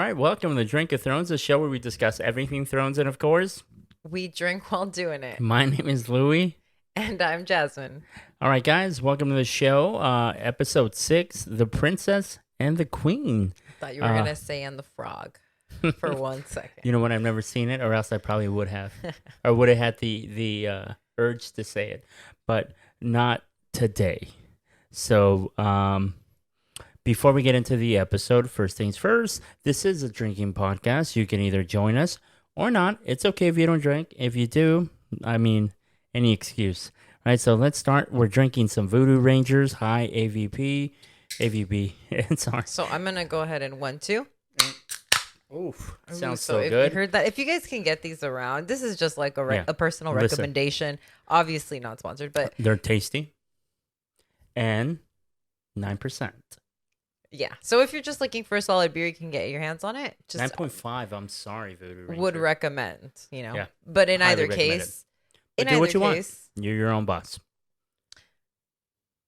right, welcome to the Drink of Thrones, a show where we discuss everything Thrones, and of course, we drink while doing it. my name is Louie. And I'm Jasmine. All right, guys, welcome to the show. Episode 6, The Princess and the Queen. I thought you were going to say "and the frog" for 1 second. You know what? I've never seen it, or else I probably would have. Or would have had the urge to say it, but not today. So, before we get into the episode, first things first, this is a drinking podcast. You can either join us or not. It's okay if you don't drink. If you do, I mean, any excuse. All right, so let's start. We're drinking some Voodoo Rangers, high AVP. Sorry. So I'm going to go ahead and 1, 2. Oof, sounds so if good. you heard that, if you guys can get these around, this is just like a personal recommendation. Obviously not sponsored, but they're tasty. And 9%. Yeah. So if you're just looking for a solid beer, you can get your hands on it. Just 9.5. I'm sorry, Voodoo Ranger. would recommend, Yeah. But in Highly either case, do what you want. You're your own boss.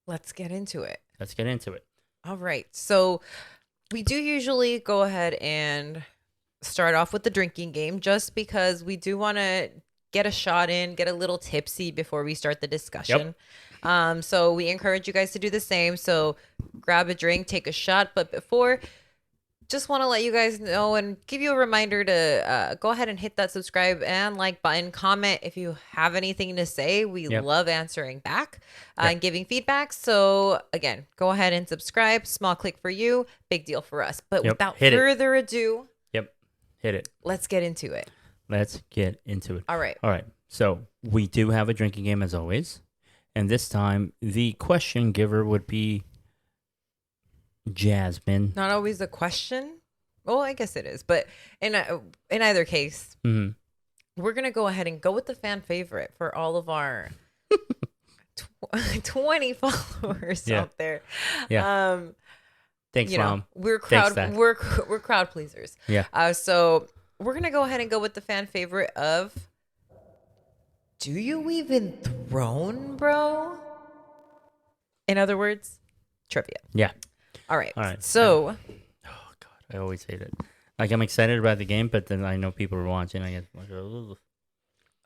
Let's get into it. All right. So we do usually go ahead and start off with the drinking game just because we do want to get a shot in, get a little tipsy before we start the discussion. Yep. So we encourage you guys to do the same. So grab a drink, take a shot. But before, just want to let you guys know and give you a reminder to go ahead and hit that subscribe and like button, comment if you have anything to say. We love answering back and giving feedback. So again, go ahead and subscribe. Small click for you, big deal for us. But without further ado, hit it. Let's get into it. All right. So we do have a drinking game as always. And this time, the question giver would be Jasmine. Not always a question. Well, I guess it is. But in either case, we're going to go ahead and go with the fan favorite for all of our 20 followers out there. Yeah. Thanks, Mom. We're crowd pleasers. Yeah. So we're going to go ahead and go with the fan favorite of... Do you even throne, bro? In other words, trivia. Yeah. All right. So. Oh, God. I always hate it. Like, I'm excited about the game, but then I know people are watching. I get like, ugh.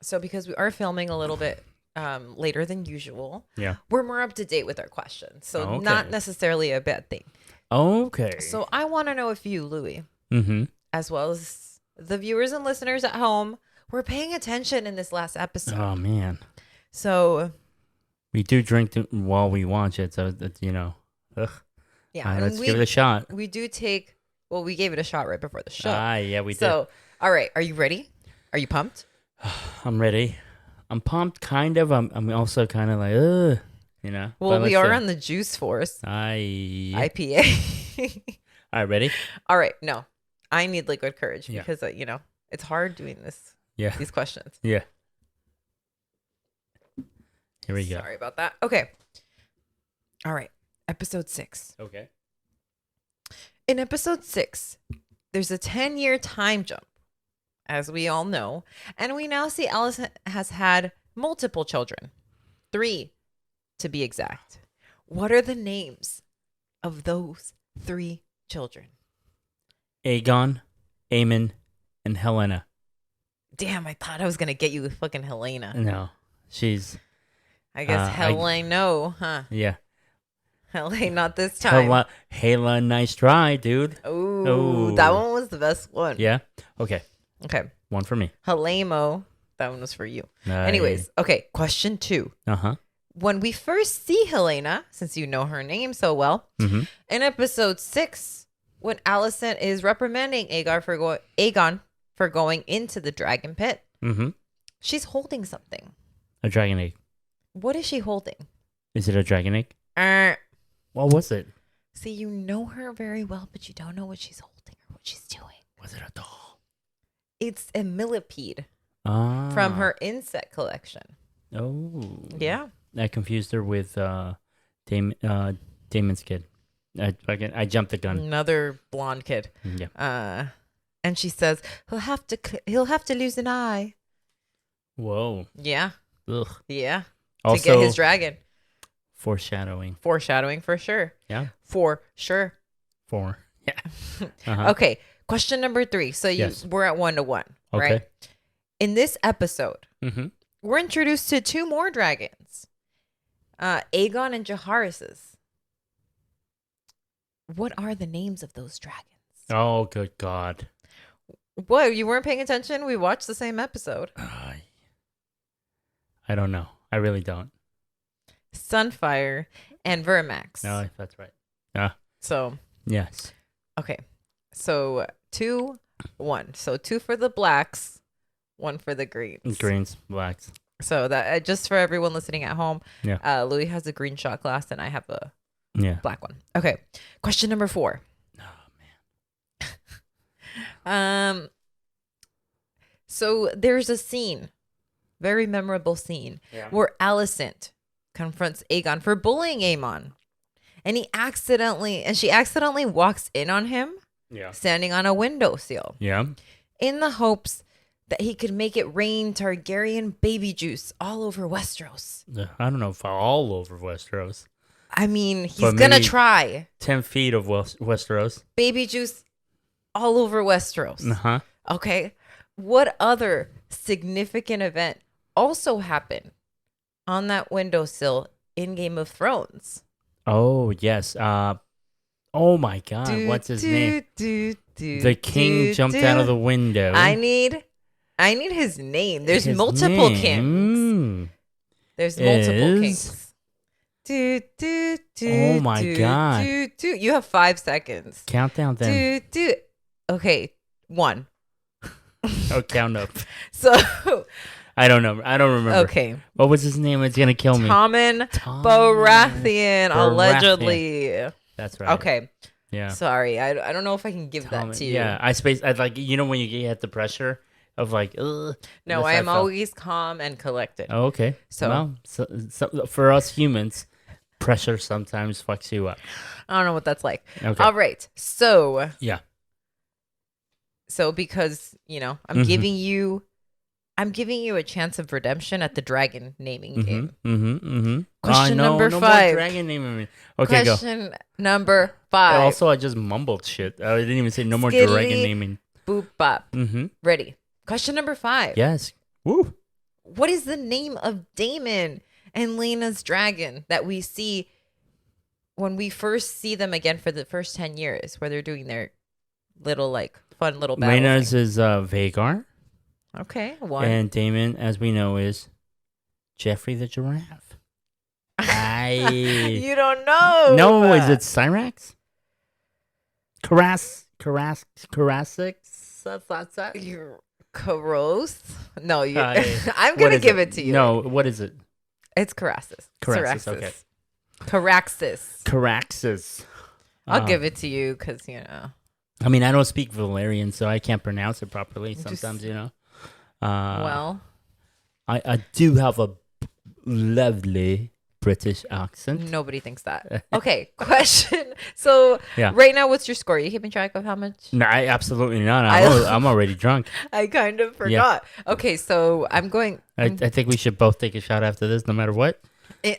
So, because we are filming a little bit later than usual, we're more up to date with our questions. So, not necessarily a bad thing. Okay. So, I want to know if you, Louie, as well as the viewers and listeners at home, we're paying attention in this last episode. Oh, man. So. We do drink while we watch it, so that's, ugh. Yeah. Let's give it a shot. We do take, we gave it a shot right before the show. Yeah, we did. So, all right. Are you ready? Are you pumped? I'm ready. I'm pumped, kind of. I'm also kind of like, ugh, Well, we are on the Juice Force. IPA. All right, ready? All right. No, I need liquid courage because, it's hard doing this. Yeah. These questions. Yeah. Here we go. Sorry about that. Okay. All right. Episode 6. Okay. In episode 6, there's a 10-year time jump, as we all know. And we now see Alicent has had multiple children. 3, to be exact. What are the names of those 3 children? Aegon, Aemon, and Helena. Damn, I thought I was going to get you with fucking Helena. No, she's... I guess Helena, huh? Yeah. Helena, not this time. Hela, nice try, dude. Ooh, that one was the best one. Yeah? Okay. One for me. Helemo, that one was for you. Nice. Anyways, okay, question 2. Uh-huh. When we first see Helena, since you know her name so well, in episode 6, when Alicent is reprimanding Aegon for going into the dragon pit, she's holding something. A dragon egg. What is she holding? Is it a dragon egg? What was it? See, you know her very well, but you don't know what she's holding or what she's doing. Was it a doll? It's a millipede from her insect collection. Oh. Yeah. I confused her with Damon's kid. I jumped the gun. Another blonde kid. Yeah. And she says he'll have to lose an eye. Whoa. Yeah. Ugh. Yeah. Also, to get his dragon. Foreshadowing. Foreshadowing for sure. Yeah. For sure. Yeah. Okay. Question number 3. So Yes. we're at 1-1, Okay. right? In this episode, Mm-hmm. we're introduced to 2 more dragons, Aegon and Jaharis's. What are the names of those dragons? Oh, good God. What? You weren't paying attention? We watched the same episode. I don't know. I really don't. Sunfire and Vermax. No, that's right. So, Yes. okay. So 2-1. So 2 for the blacks, 1 for the greens. Greens, blacks. So that just for everyone listening at home, Yeah. Louis has a green shot glass and I have a Yeah. black one. Okay. Question number 4. Oh, So there's a scene, very memorable scene, Yeah. where Alicent confronts Aegon for bullying Aemon. And she accidentally walks in on him Yeah. standing on a windowsill Yeah. in the hopes that he could make it rain Targaryen baby juice all over Westeros. I don't know if all over Westeros. I mean, he's But going to maybe- try 10 feet of Westeros. baby juice all over Westeros. Uh-huh. Okay. What other significant event also happened on that windowsill in Game of Thrones? Oh, yes. Oh, my God. What's his name? The king jumped out of the window. I need his name. There's His multiple name. kings. There's multiple kings. Oh my God. You have 5 seconds. Countdown then. Okay, 1. Oh, count up. So, I don't know. I don't remember. okay. What was his name? It's going to kill me. Tommen Tommen Baratheon, allegedly. That's right. Okay. Yeah. Sorry. I don't know if I can give that Tommen. to you. Yeah. I like, when you get the pressure of like, ugh. No, that's I how am felt. always calm and collected. Oh, okay. So- Well, so for us humans, pressure sometimes fucks you up. I don't know what that's like. Okay. All right. So Yeah. because, I'm Mhm. giving you a chance of redemption at the dragon naming game. Question number no 5. More dragon naming. Okay, go. Question number 5. Also, I just mumbled shit. I didn't even say no more Skiddly. dragon naming. Boop bop. Mm-hmm. Ready. Question number 5. Yes. Woo. What is the name of Daemon and Lena's dragon that we see when we first see them again for the first 10 years, where they're doing their little, fun little battle Rhaenyra's thing? is Vagar. Okay, 1. And Daemon, as we know, is Jeffrey the giraffe. You don't know. No, is it Cyrax? Karasik? You're Caros? No, you. Yeah. I'm What gonna is give it to you. No, what is it? It's Caraxes. Caraxes, okay. Caraxes. Caraxes. I'll give it to you because I mean, I don't speak Valerian, so I can't pronounce it properly Just- sometimes, well, I do have a lovely British accent. nobody thinks that. Okay, question. So Yeah. right now, what's your score? Are you keeping track of how much? No, absolutely not. I- I'm already drunk. I kind of forgot. Okay, so I'm going. I think we should both take a shot after this, no matter what.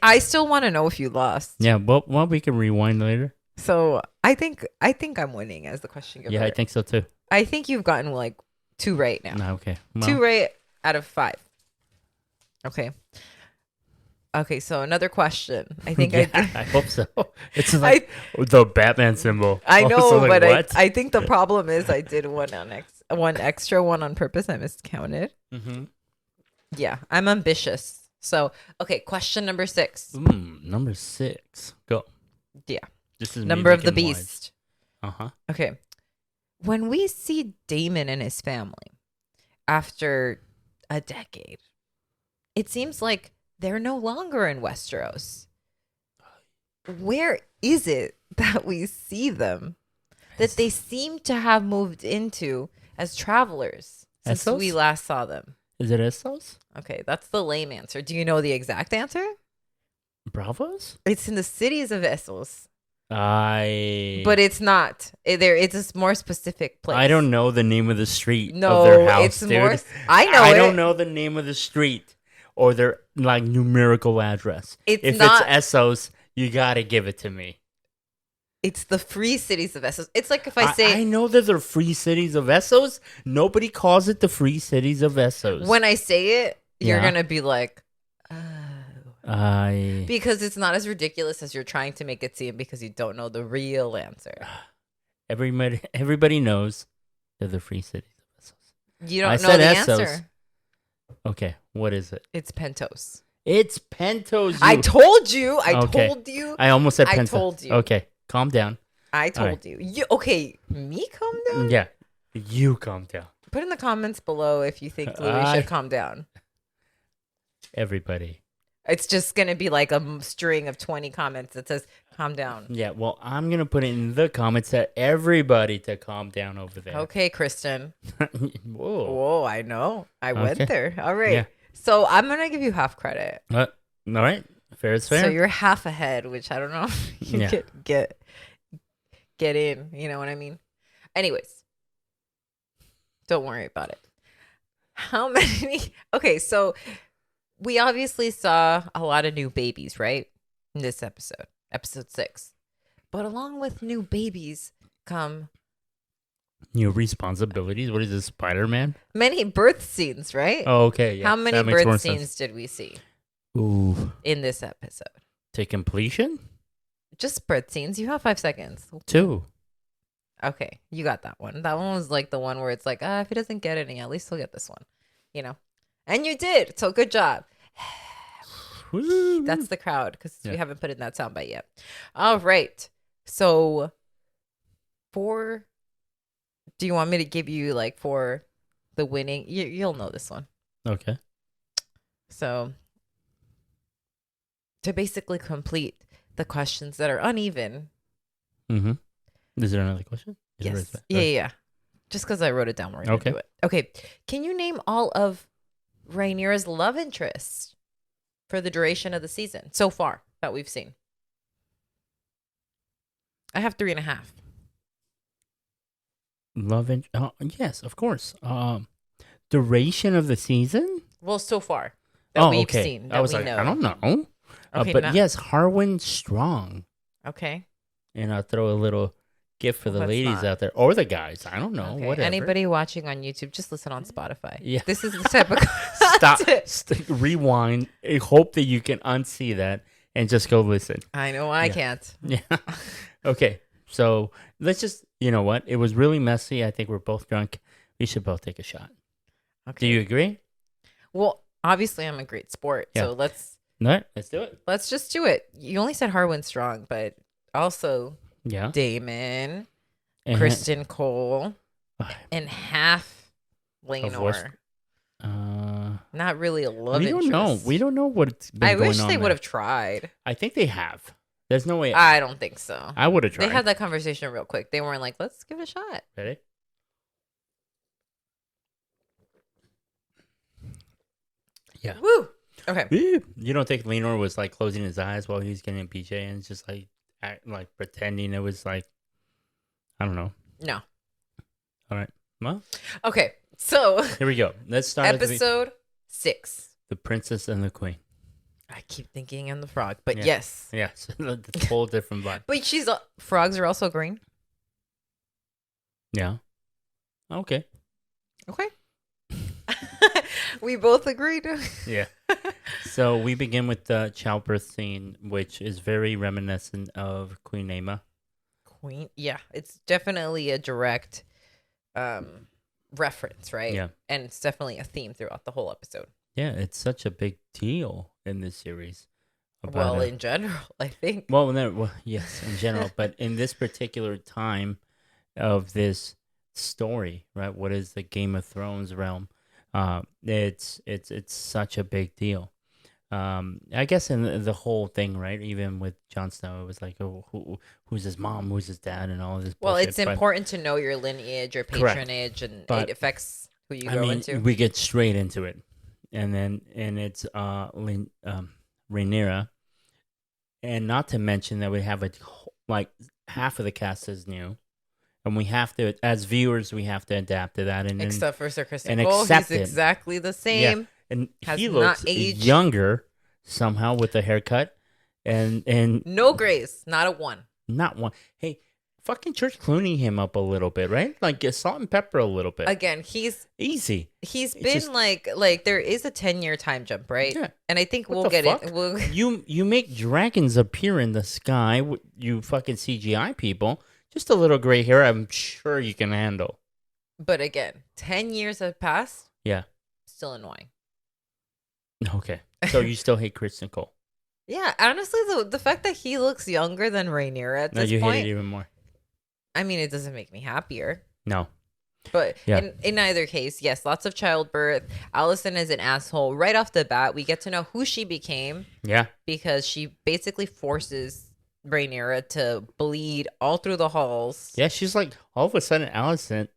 I still want to know if you lost. Yeah, well, we can rewind later. So I think I'm winning as the question giver. Yeah, I think so too. I think you've gotten 2 right now. No, okay. Well, 2 right out of 5. Okay. Okay, so another question. I think yeah, I hope so. It's like I the Batman symbol. I know, Also, like, but what? I think the problem is I did one extra one on purpose. I miscounted. Mm-hmm. Yeah, I'm ambitious. So, okay, question number 6. Number 6. Go. Yeah. This is Number of the beast. Uh-huh. Okay. When we see Daemon and his family after a decade, it seems like they're no longer in Westeros. Where is it that we see them that they seem to have moved into as travelers since Essos? we last saw them? Is it Essos? Okay, that's the lame answer. Do you know the exact answer? Bravos? It's in the cities of Essos, But but it's not. It's a more specific place. I don't know the name of the street No, of their house, it's dude. more. I know. I it. don't know the name of the street or their numerical address. It's if not. it's Essos, you gotta give it to me. It's the free cities of Essos. It's like if I say I know that they're free cities of Essos. Nobody calls it the free cities of Essos. when I say it, you're Yeah. gonna be like, I because it's not as ridiculous as you're trying to make it seem because you don't know the real answer. everybody knows they're the free cities of Essos. You don't I know said the Essos. answer. Okay, what is it? It's Pentos. It's Pentos. I told you. Okay. I I almost said I Pentos. told you. Okay, calm down. told right. you. You okay? Me calm down. Yeah, you calm down. Put in the comments below if you think Louis I- should calm down. Everybody. It's just gonna be like a string of 20 comments that says "calm down." Yeah, well, I'm gonna put it in the comments that everybody to calm down over there. Okay, Kristen. Whoa. Whoa, I know. I went Okay. there. All right. Yeah. So I'm gonna give you half credit. All right, fair is fair. So you're half ahead, which I don't know if you Yeah. could get in. You know what I mean? Anyways, don't worry about it. How many? Okay, so we obviously saw a lot of new babies, right? In this episode 6. But along with new babies come New responsibilities. What is this, Spider-Man? many birth scenes, right? Oh, okay. Yeah, How many that makes more birth sense. scenes did we see Ooh, in this episode? to completion? Just birth scenes. You have 5 seconds. 2. Okay, you got that one. That one was like the one where it's like, if he doesn't get any, at least he'll get this one. You know? And you did. So good job. Woo. That's the crowd because we Yeah. haven't put in that soundbite yet. All right. So do you want me to give you like for the winning? You'll know this one. Okay. So to basically complete the questions that are uneven. Mm-hmm. Is there another question? Is Yes. there- Yeah. Just because I wrote it down, we're going to Okay. do it. Okay. Can you name all of Rhaenyra's love interests for the duration of the season so far that we've seen? I have 3.5. Love and yes, of course. Duration of the season? Well, so far that we've okay. seen. That I was we like, know. I don't know. Okay, but now- yes, Harwin Strong, Okay. and I'll throw a little gift for the Let's ladies not. out there or the guys. I don't know. Okay. Whatever. Anybody watching on YouTube, just listen on Spotify. Yeah. This is the type of Stop. content- Rewind. I hope that you can unsee that and just go listen. I know I Yeah. can't. Yeah. Okay. So let's just, you know what? It was really messy. I think we're both drunk. We should both take a shot. Okay. Do you agree? Well, obviously I'm a great sport, Yeah. so let's No. Let's do it. just do it. You only said Harwin Strong, but also Yeah. Damon, And- Kristen Cole, Ah, and half West- Lenore. Not really a love we don't know. interest. We don't know what's been I going wish on they there. would have tried. I think they have. There's no way. I don't think so. I would have tried. They had that conversation real quick. They weren't like, let's give it a shot. Ready? Yeah. Woo. Okay. You don't think Lenore was like closing his eyes while he was getting a PJ and just like like pretending it was like, I don't know. No. All right. Well, Okay. So here we go. Let's start at episode 6. the Princess and the Queen. I keep thinking I'm the frog, but Yeah. yes. Yeah, so that's a whole different vibe. But frogs are also green. Yeah. Okay. Okay. We both agreed. Yeah. So we begin with the childbirth scene, which is very reminiscent of Queen Aemma. Queen. Yeah, it's definitely a direct reference, right? Yeah. And it's definitely a theme throughout the whole episode. Yeah, it's such a big deal in this series. Well, in general, I think. Well, no, well, yes, in general, but in this particular time of this story, right? What is the Game of Thrones realm? It's such a big deal. I guess in the whole thing, right? Even with Jon Snow, it was like, oh, who's his mom, who's his dad, and all this. Well, bullshit. it's important to know your lineage, your Correct. patronage, and But, it affects who you I go mean, into. we get straight into it, and it's Rhaenyra, and not to mention that we have like half of the cast is new, and we have to, as viewers, we have to adapt to that, and Except for Sir Kristen and Cole, accept he's it. exactly the same. and has he not looks aged. younger somehow with the haircut, and No grays, not a one. Not one. Hey, fucking George Clooney him up a little bit, right? Like get salt and pepper a little bit. Again, he's Easy. he's It's been just- like there is a 10-year time jump, right? Yeah. And I think What we'll the get fuck? it. We'll, You make dragons appear in the sky. You fucking CGI people. Just a little gray hair. I'm sure you can handle. but again, 10 years have passed. Yeah. Still annoying. Okay. So you still hate Kristen Cole? Yeah, honestly, the fact that he looks younger than Rhaenyra at No, this you hate point, it even more. I mean, it doesn't make me happier. No. But Yeah. in either case, yes, lots of childbirth. Allison is an asshole right off the bat. We get to know who she became Yeah. because she basically forces Rhaenyra to bleed all through the halls. Yeah. She's like all of a sudden, Alicent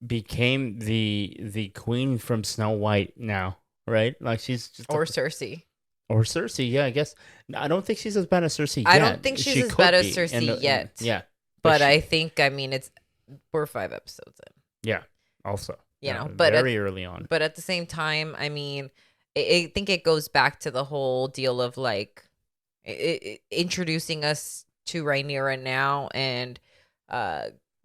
became the queen from Snow White now, right? Like she's just Or Cersei. or Cersei. Yeah, I guess. I don't think she's as bad as Cersei. I yet. don't think she's She as could bad as be Cersei yet. yeah. But she- I think, I mean, we're 5 episodes in. Yeah. Also. You know, but very early on. But at the same time, I mean, I think it goes back to the whole deal of like introducing us to Rhaenyra now and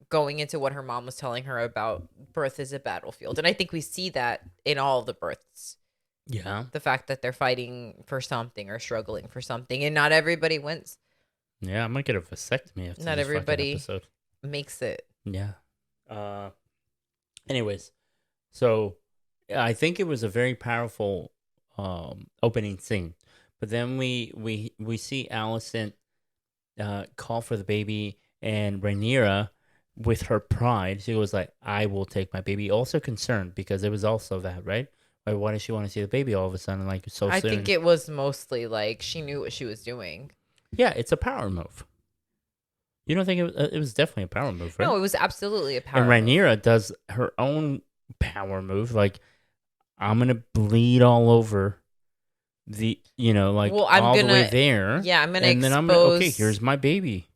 going into what her mom was telling her about birth is a battlefield. And I think we see that in all the births. Yeah. The fact that they're fighting for something or struggling for something, and not everybody wins. Yeah, I might get a vasectomy after Not this fucking everybody episode. makes it. Yeah. Anyways, so I think it was a very powerful opening scene. But then we see Alicent call for the baby, and Rhaenyra, with her pride, she was like, "I will take my baby." Also concerned because it was also that, right? Like, why does she want to see the baby all of a sudden, like so I soon? think it was mostly like she knew what she was doing. Yeah, it's a power move. You don't think it was definitely a power move, right? No, it was absolutely a power. And Rhaenyra does her own power move, like I'm gonna bleed all over the, like Well, I'm all the way gonna- there. Yeah, I'm gonna and then I'm expose. okay. Here's my baby.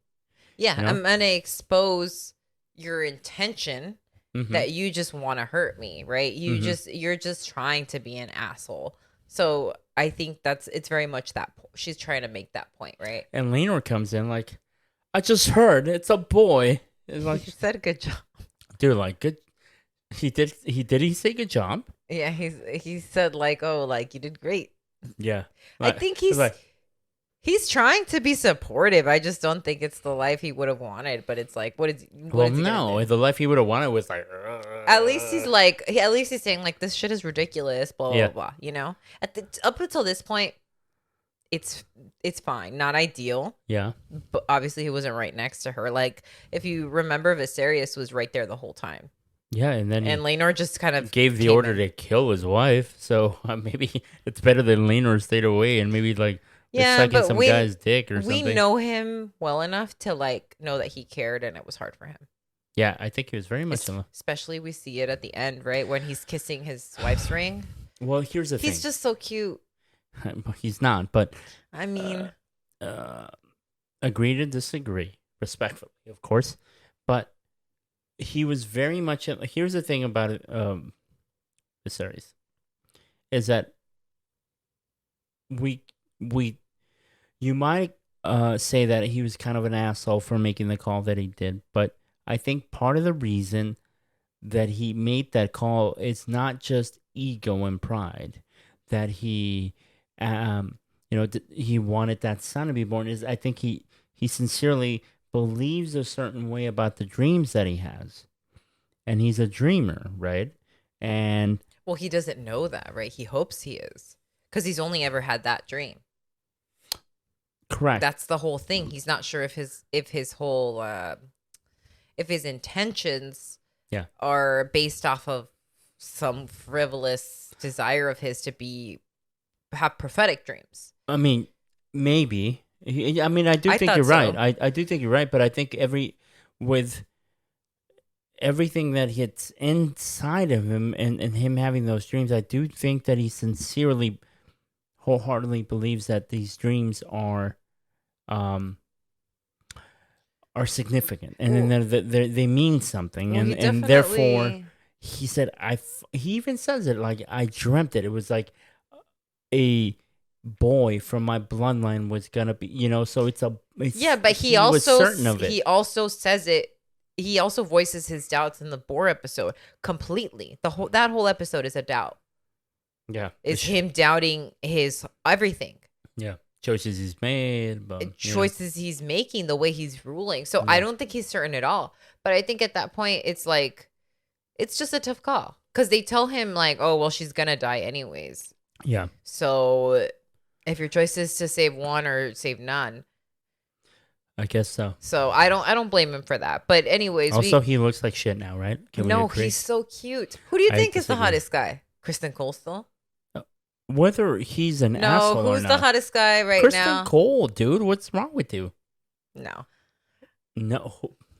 Yeah, you know? I'm gonna expose your intention Mhm. that you just want to hurt me, right? Mhm. You're just trying to be an asshole. So I think it's very much that she's trying to make that point, right? And Lenore comes in like, I just heard it's a boy. It's like, You said a good job. dude, like good. He say good job? Yeah, he said like, oh, like you did great. Yeah. I think like, he's trying to be supportive. I just don't think it's the life he would have wanted. But it's like, what is he well, gonna no, do? the life he would have wanted was like. At least he's like, at least he's saying like, this shit is ridiculous. Blah blah Yeah. blah. You know, up until this point, it's fine. Not ideal, Yeah. but obviously he wasn't right next to her. Like if you remember, Viserys was right there the whole time, Yeah, and then and Laenor just kind of gave the came order in. to kill his wife. So maybe it's better than Lenore stayed away and maybe like Yeah, sucking but some we- guy's dick or We something. know him well enough to like know that he cared, and it was hard for him. Yeah, I think he was very much. Especially we see it at the end, right when he's kissing his wife's ring. Well, here's the He's thing. just so cute. He's not, but I mean, agree to disagree, respectfully, of course. But he was very much. Here's the thing about it, the series, is that you might say that he was kind of an asshole for making the call that he did, but I think part of the reason that he made that call is not just ego and pride, that he he wanted that son to be born. Is I think he sincerely believes a certain way about the dreams that he has, and he's a dreamer, right? And well, he doesn't know that, right? He hopes he is, because he's only ever had that dream. correct. That's the whole thing. He's not sure if his whole if his intentions are based off of some frivolous desire of his to have prophetic dreams. I mean, maybe. I mean, I do I think thought you're right. so. I do think you're right, but I think with everything that hits inside of him and him having those dreams, I do think that he sincerely, wholeheartedly believes that these dreams are significant, and then they mean something, Well, he and therefore definitely- he said he even says it like I dreamt it. It was like a boy from my bloodline was gonna be, so Yeah, but he was certain of it. he also says it. He also voices his doubts in the Boar episode completely. That whole episode is a doubt. Yeah, Is him doubting his everything. Yeah, choices he's made, but choices he's making, the way he's ruling. So I don't think he's certain at all. But I think at that point, it's like, it's just a tough call because they tell him like, oh well, she's gonna die anyways. Yeah. So if your choice is to save one or save none, I guess so. So I don't blame him for that. But anyways, also he looks like shit now, right? No, he's so cute. Who do you think is the hottest guy? Kristen Cole still? Whether he's an asshole or not. No, who's the hottest guy now? Kristen Cole, dude. What's wrong with you? No.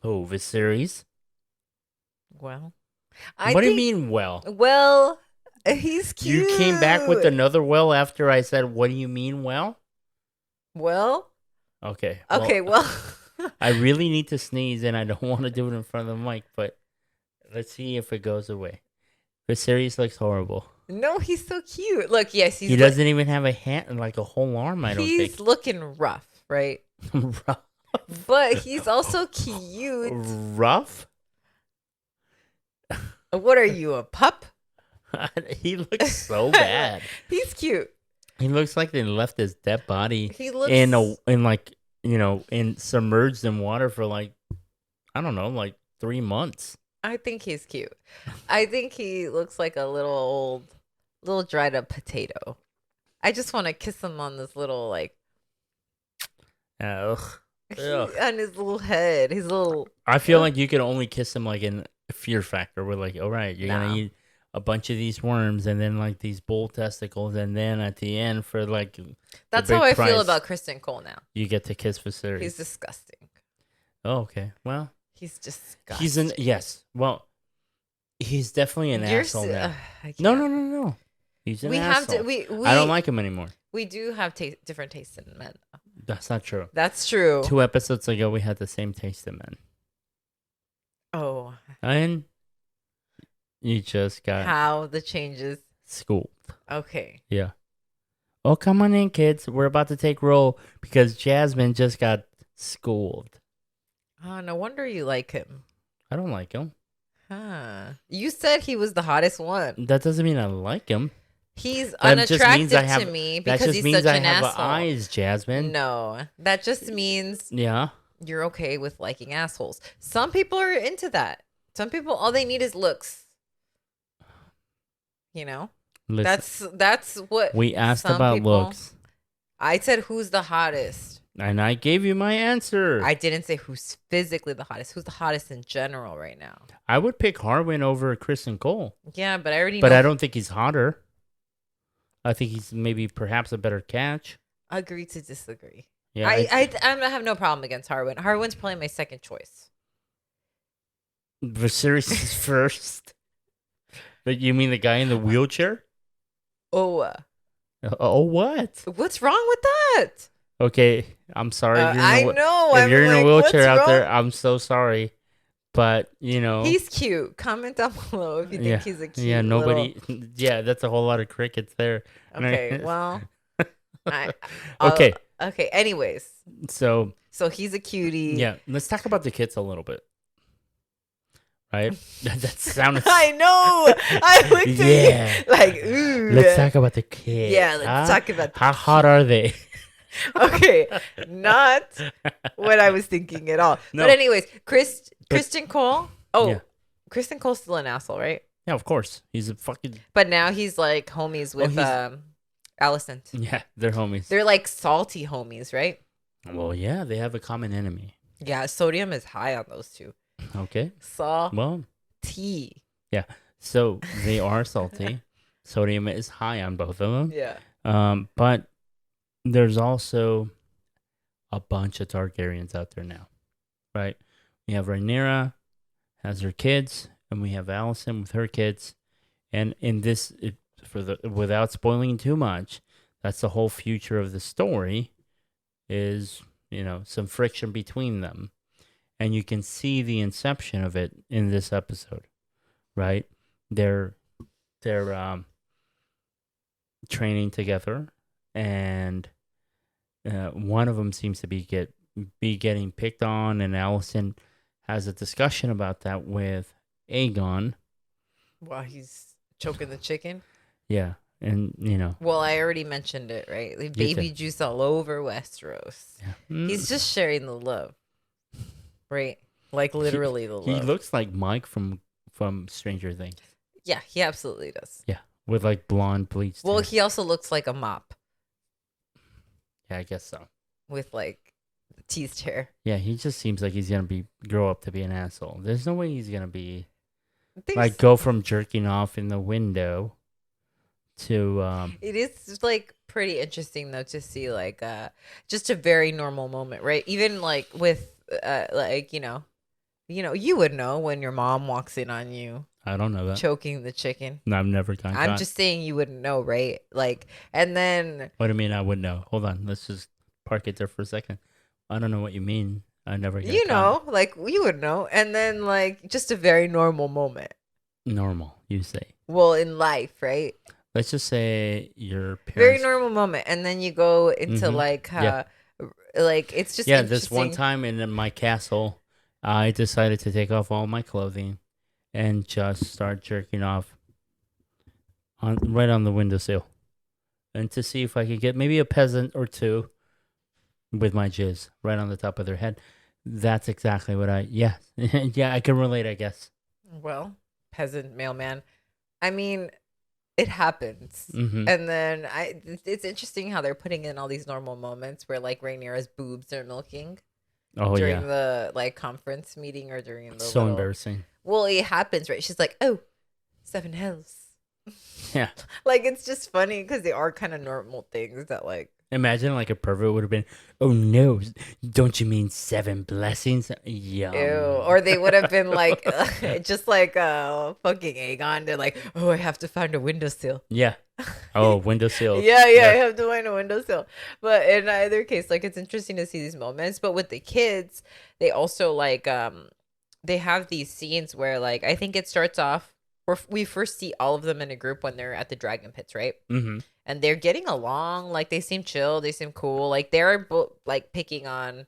Oh, Viserys? Well, what do you mean, well? Well, he's cute. You came back with another well after I said, what do you mean, well? Well? Okay. Well. I really need to sneeze, and I don't want to do it in front of the mic, but let's see if it goes away. Viserys looks horrible. No, he's so cute. Look, yes, he doesn't even have a hand, like a whole arm, I don't think. He's looking rough, right? Rough? But he's also cute. Rough? What are you, a pup? He looks so bad. He's cute. He looks like they left his dead body submerged in water for like, I don't know, like 3 months. I think he's cute. I think he looks like a little dried up potato. I just want to kiss him on this little like, on his little head, his little. I feel like you could only kiss him like in Fear Factor. We're like, all right, you're gonna eat a bunch of these worms and then like these bull testicles, and then at the end for like that's how I feel about Kristen Cole now. You get to kiss Viserys. He's disgusting. Oh, okay. Well, he's disgusting. Well, he's definitely an asshole now. No. He's an asshole. I don't like him anymore. We do have different tastes in men, though. That's not true. That's true. 2 episodes ago, we had the same taste in men. Oh. And you just got... How the changes? Schooled. Okay. Yeah. Oh, come on in, kids. We're about to take roll because Jasmine just got schooled. Oh, no wonder you like him. I don't like him. Huh. You said he was the hottest one. That doesn't mean I like him. He's unattractive to me because he's such an asshole. That just means I have eyes, Jasmine. No, that just means you're okay with liking assholes. Some people are into that. Some people, all they need is looks. You know? Listen, that's what we asked about looks. I said who's the hottest. And I gave you my answer. I didn't say who's physically the hottest. Who's the hottest in general right now? I would pick Harwin over Kristen Cole. Yeah, but I already know. But I don't think he's hotter. I think he's maybe perhaps a better catch. Agree to disagree. Yeah, I have no problem against Harwin. Harwin's probably my second choice. Viserys is first. But you mean the guy in the wheelchair? Oh. What? What's wrong with that? Okay, I'm sorry. If you're in a wheelchair out there, I'm so sorry. But, he's cute. Comment down below if you think he's a cute Yeah, that's a whole lot of crickets there. Okay, well. Okay. Okay, anyways. So he's a cutie. Yeah, let's talk about the kids a little bit. Right? That sounded... I know! I looked at you like, ooh. Let's talk about the kids. Yeah, let's talk about How hot are they? Okay, not what I was thinking at all. No. But anyways, Kristen Cole. Oh, yeah. Kristen Cole's still an asshole, right? Yeah, of course. He's a fucking... But now he's like homies with Alicent. Yeah, they're homies. They're like salty homies, right? Well, yeah, they have a common enemy. Yeah, sodium is high on those two. Okay. Tea. Yeah, so they are salty. Sodium is high on both of them. Yeah. But there's also a bunch of Targaryens out there now, right? We have Rhaenyra has her kids, and we have Alicent with her kids. And in this, without spoiling too much, that's the whole future of the story is, some friction between them. And you can see the inception of it in this episode, right? They're training together and one of them seems to be getting picked on, and Allison has a discussion about that with Aegon. While he's choking the chicken. Yeah, and Well, I already mentioned it, right? Like baby juice all over Westeros. yeah. He's just sharing the love, right? Like literally the love. He looks like Mike from Stranger Things. Yeah, he absolutely does. Yeah, with like blonde bleached hair. He also looks like a mop. Yeah, I guess so. With like teased hair. Yeah, he just seems like he's gonna grow up to be an asshole. There's no way he's gonna be like go from jerking off in the window to It is like pretty interesting though to see like just a very normal moment, right? Even like with like you would know when your mom walks in on you. I don't know that. Choking the chicken. No, I've never gotten caught. I'm just saying you wouldn't know, right? Like, and then. What do you mean I wouldn't know? Hold on. Let's just park it there for a second. I don't know what you mean. I never got caught. Like, you would know. And then, like, just a very normal moment. Normal, you say. Well, in life, right? Let's just say your parents. Very normal moment. And then you go into, like, like, it's just this one time in my castle, I decided to take off all my clothing and just start jerking off right on the windowsill, and to see if I could get maybe a peasant or two with my jizz right on the top of their head. That's exactly what yeah, I can relate, I guess. Well, peasant mailman. I mean, it happens. Mm-hmm. And then it's interesting how they're putting in all these normal moments where like Rhaenyra's boobs are milking. During the like conference meeting or during the so embarrassing. Well, it happens, right? She's like, "Oh, 7 hells." Yeah. Like it's just funny because they are kind of normal things that like. Imagine like a pervert would have been, "Oh no, don't you mean 7 blessings?" Yum. Ew. Or they would have been like, just like fucking Aegon. They're like, "Oh, I have to find a windowsill." Yeah. Oh, windowsill. yeah, I have to find a windowsill. But in either case, like it's interesting to see these moments. But with the kids, they also like they have these scenes where like I think it starts off where we first see all of them in a group when they're at the dragon pits, right? Mm-hmm. And they're getting along. Like they seem chill. They seem cool. Like they're like picking on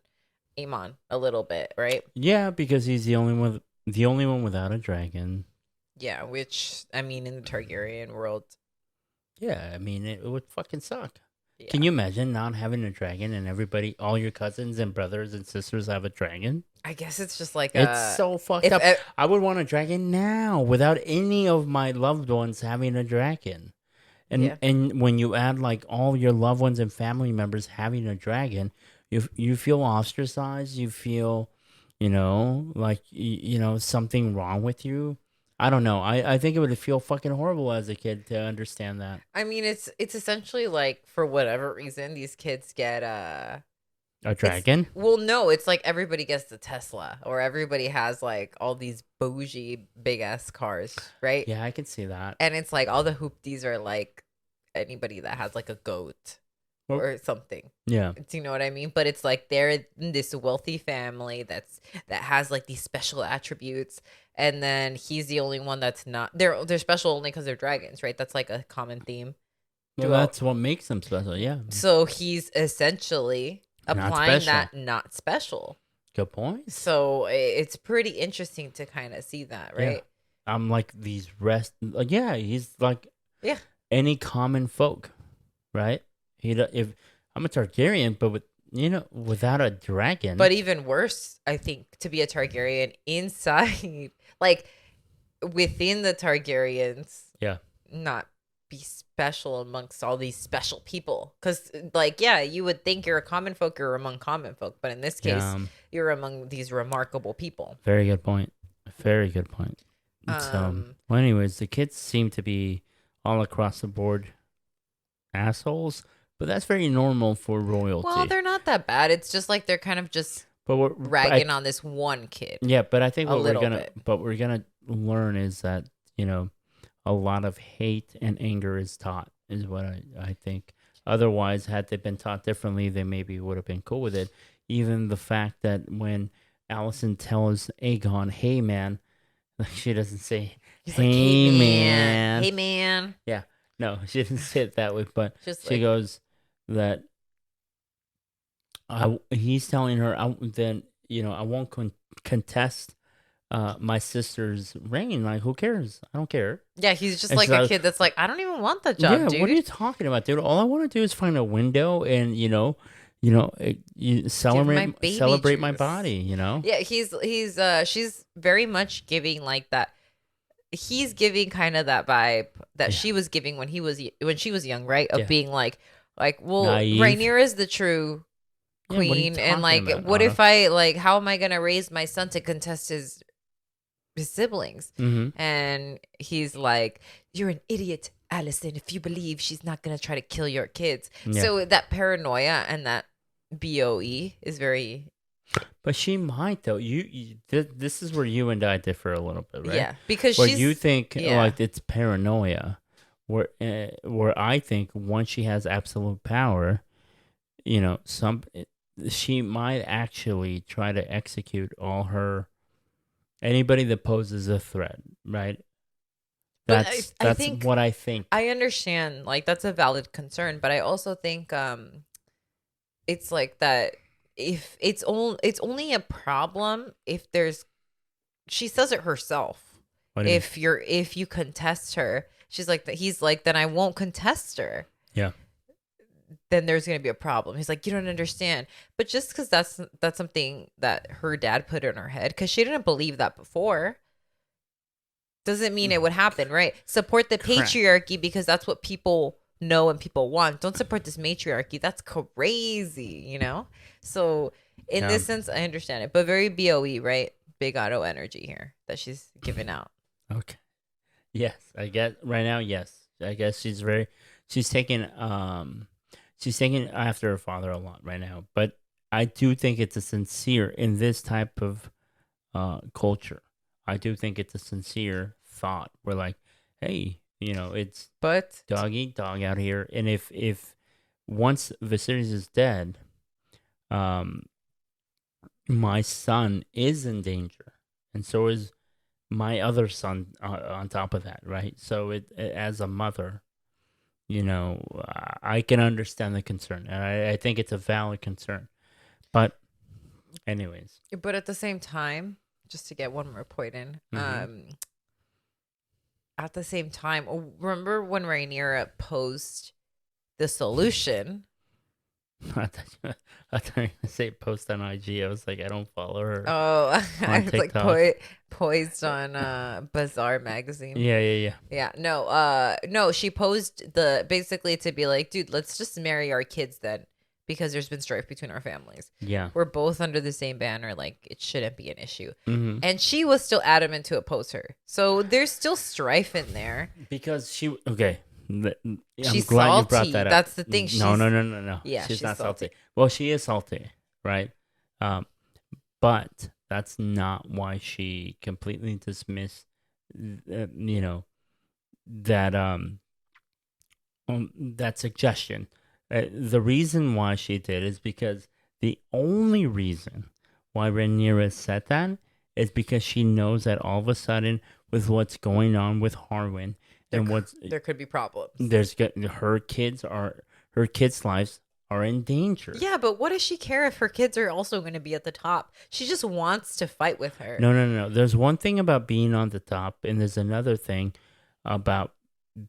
Aemon a little bit, right? Yeah, because he's the only one without a dragon. Yeah, which I mean, in the Targaryen world. Yeah, I mean it would fucking suck. Yeah. Can you imagine not having a dragon and everybody, all your cousins and brothers and sisters have a dragon? I guess it's just like it's so fucked up. I would want a dragon now without any of my loved ones having a dragon. And when you add like all your loved ones and family members having a dragon, you feel ostracized. You feel, like something wrong with you. I don't know. I think it would feel fucking horrible as a kid to understand that. I mean, it's essentially like for whatever reason these kids get a dragon. Well, no, it's like everybody gets the Tesla, or everybody has like all these bougie big ass cars, right? Yeah, I can see that. And it's like all the hoopties are like anybody that has like a goat or something. Yeah. Do you know what I mean? But it's like they're in this wealthy family that has like these special attributes, and then he's the only one that's not. They're special only because they're dragons, right? That's like a common theme. Well, that's what makes them special. Yeah. So he's essentially applying that not special. Good point. So it's pretty interesting to kind of see that, right? Yeah. I'm like these he's like any common folk, right? If I'm a Targaryen, but without a dragon. But even worse, I think, to be a Targaryen inside, like within the Targaryens, not be special amongst all these special people. Because, like, you would think you're a common folk, you're among common folk, but in this case, you're among these remarkable people. Very good point. Very good point. Well, anyways, the kids seem to be all across the board assholes. But that's very normal for royalty. Well, they're not that bad. It's just like they're kind of just ragging on this one kid. Yeah, but I think what we're gonna learn is that a lot of hate and anger is taught. Is what I think. Otherwise, had they been taught differently, they maybe would have been cool with it. Even the fact that when Allison tells Aegon, "Hey man," like she doesn't say, "Hey man." Hey man. Yeah. No, she didn't say it that way, but she goes, that he's telling her, then I won't contest my sister's reign. Like, who cares? I don't care. Yeah, he's just And like she's a like, kid that's like, I don't even want the job, yeah, dude. what are you talking about, dude? All I want to do is find a window and celebrate my juice. body. Yeah, she's very much giving like that. He's giving kind of that vibe that Yeah. she was giving when she was young, right? Of Yeah. being like, well, Naive. Rhaenyra is the true Yeah, what are you queen, and talking like, about, what Otto? if I like, how am I gonna raise my son to contest his siblings? Mm-hmm. And he's like, you're an idiot, Allison, if you believe she's not gonna try to kill your kids. Yeah. So that paranoia and that BOE is very. But she might though. This is where you and I differ a little bit, right? Yeah, because where she's, you think yeah. like it's paranoia, where I think once she has absolute power, she might actually try to execute anybody that poses a threat, right? But That's I think what I think. I understand, like, that's a valid concern, but I also think it's like that if it's only a problem if there's, she says it herself. What do you mean? If you contest her, she's like that. He's like, then I won't contest her. Yeah. Then there's gonna be a problem. He's like, you don't understand. But just because that's something that her dad put in her head, because she didn't believe that before, doesn't mean it would happen, right? Support the Correct. patriarchy because that's what people know and people want. Don't support this matriarchy. That's crazy, So in this sense, I understand it, but very BOE, right? Big auto energy here that she's giving out. Okay. Yes, I guess right now. Yes, I guess she's taking after her father a lot right now. But I do think it's a sincere in this type of culture. I do think it's a sincere thought. We're like, hey, it's dog eat dog out here, and if once Viserys is dead, my son is in danger, and so is my other son on top of that, right? So as a mother, I can understand the concern, and I think it's a valid concern. But anyways. But at the same time, just to get one more point in, at the same time, remember when Rhaenyra posed the solution? I thought you were going to say post on IG. I was like, I don't follow her. Oh, I was like TikTok. poised on Bazaar magazine. Yeah. No, she posed basically to be like, dude, let's just marry our kids then, because there's been strife between our families. Yeah. We're both under the same banner. Like, it shouldn't be an issue. Mm-hmm. And she was still adamant to oppose her. So there's still strife in there. Because okay. She's glad salty. You brought that up. That's the thing. No. Yeah, she's not salty. salty. Well, she is salty, right? But that's not why she completely dismissed, that that suggestion. The reason why she did is because the only reason why Rhaenyra said that is because she knows that all of a sudden, with what's going on with Harwin, there could be problems. Her kids' lives are in danger. Yeah, but what does she care if her kids are also going to be at the top? She just wants to fight with her. No. There's one thing about being on the top, and there's another thing about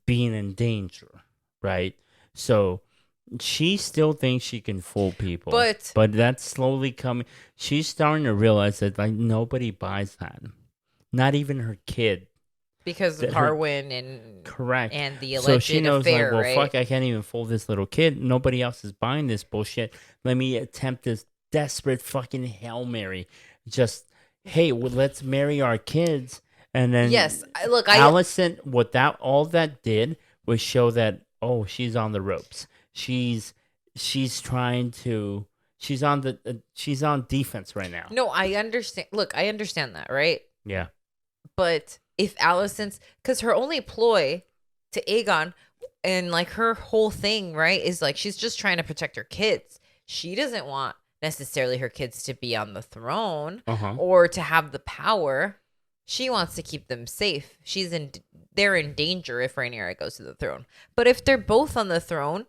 being in danger, right? So she still thinks she can fool people, but that's slowly coming. She's starting to realize that like nobody buys that, not even her kid. Because of Harwin and correct, and the alleged so she knows affair, like, well, right? fuck, I can't even fool this little kid. Nobody else is buying this bullshit. Let me attempt this desperate fucking Hail Mary. Just, hey, let's marry our kids, and then Allison. What all that did was show that she's on the ropes. She's trying to. She's on defense right now. No, I understand. Look, I understand that, right? Yeah, but. If Allison's, because her only ploy to Aegon and like her whole thing, right, is like she's just trying to protect her kids. She doesn't want necessarily her kids to be on the throne or to have the power. She wants to keep them safe. They're in danger if Rhaenyra goes to the throne. But if they're both on the throne,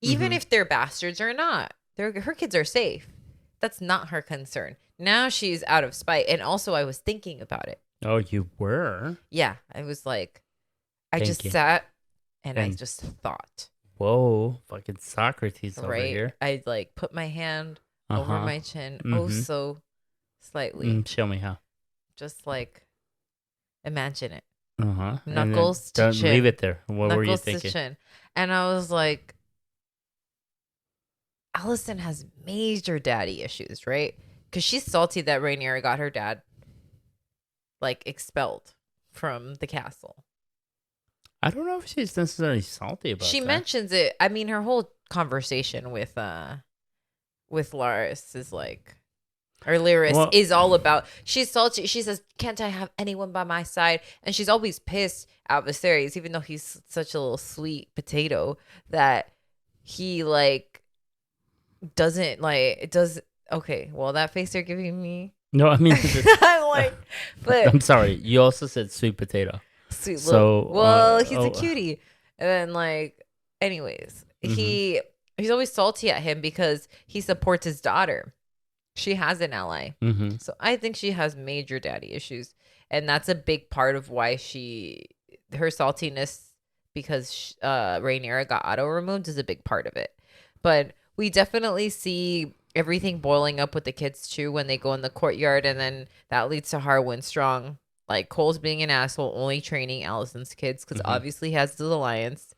even if they're bastards or not. Her kids are safe. That's not her concern. Now she's out of spite. And also, I was thinking about it. Oh, you were? Yeah, I was like, I just Thinking. sat and I And- just thought. Whoa, fucking Socrates over Right? here. I like put my hand over Uh-huh. my chin, oh Mhm. so slightly. Show me how. Just like imagine it. Uh-huh. And then Knuckles to don't chin. leave it there. What were you Knuckles to thinking? chin. And I was like, Allison has major daddy issues, right? Because she's salty that Rhaenyra got her dad like expelled from the castle. I don't know if she's necessarily salty about She that. mentions it. I mean, her whole conversation with Laris is like, or Lyris Well- is all about. She's salty. She says, "Can't I have anyone by my side?" And she's always pissed at Viserys, even though he's such a little sweet potato that he like doesn't like. It does okay. Well, that face you're giving me, No, I mean, I'm like, but I'm sorry. You also said sweet potato. sweet So, little. Well, he's oh. a cutie, and then like, anyways, he's always salty at him because he supports his daughter. She has an ally. Mm-hmm. So I think she has major daddy issues. And that's a big part of why her saltiness because Rhaenyra got auto removed is a big part of it. But we definitely see everything boiling up with the kids too when they go in the courtyard. And then that leads to Harwin Strong. Like Cole's being an asshole, only training Allison's kids because obviously he has the alliance.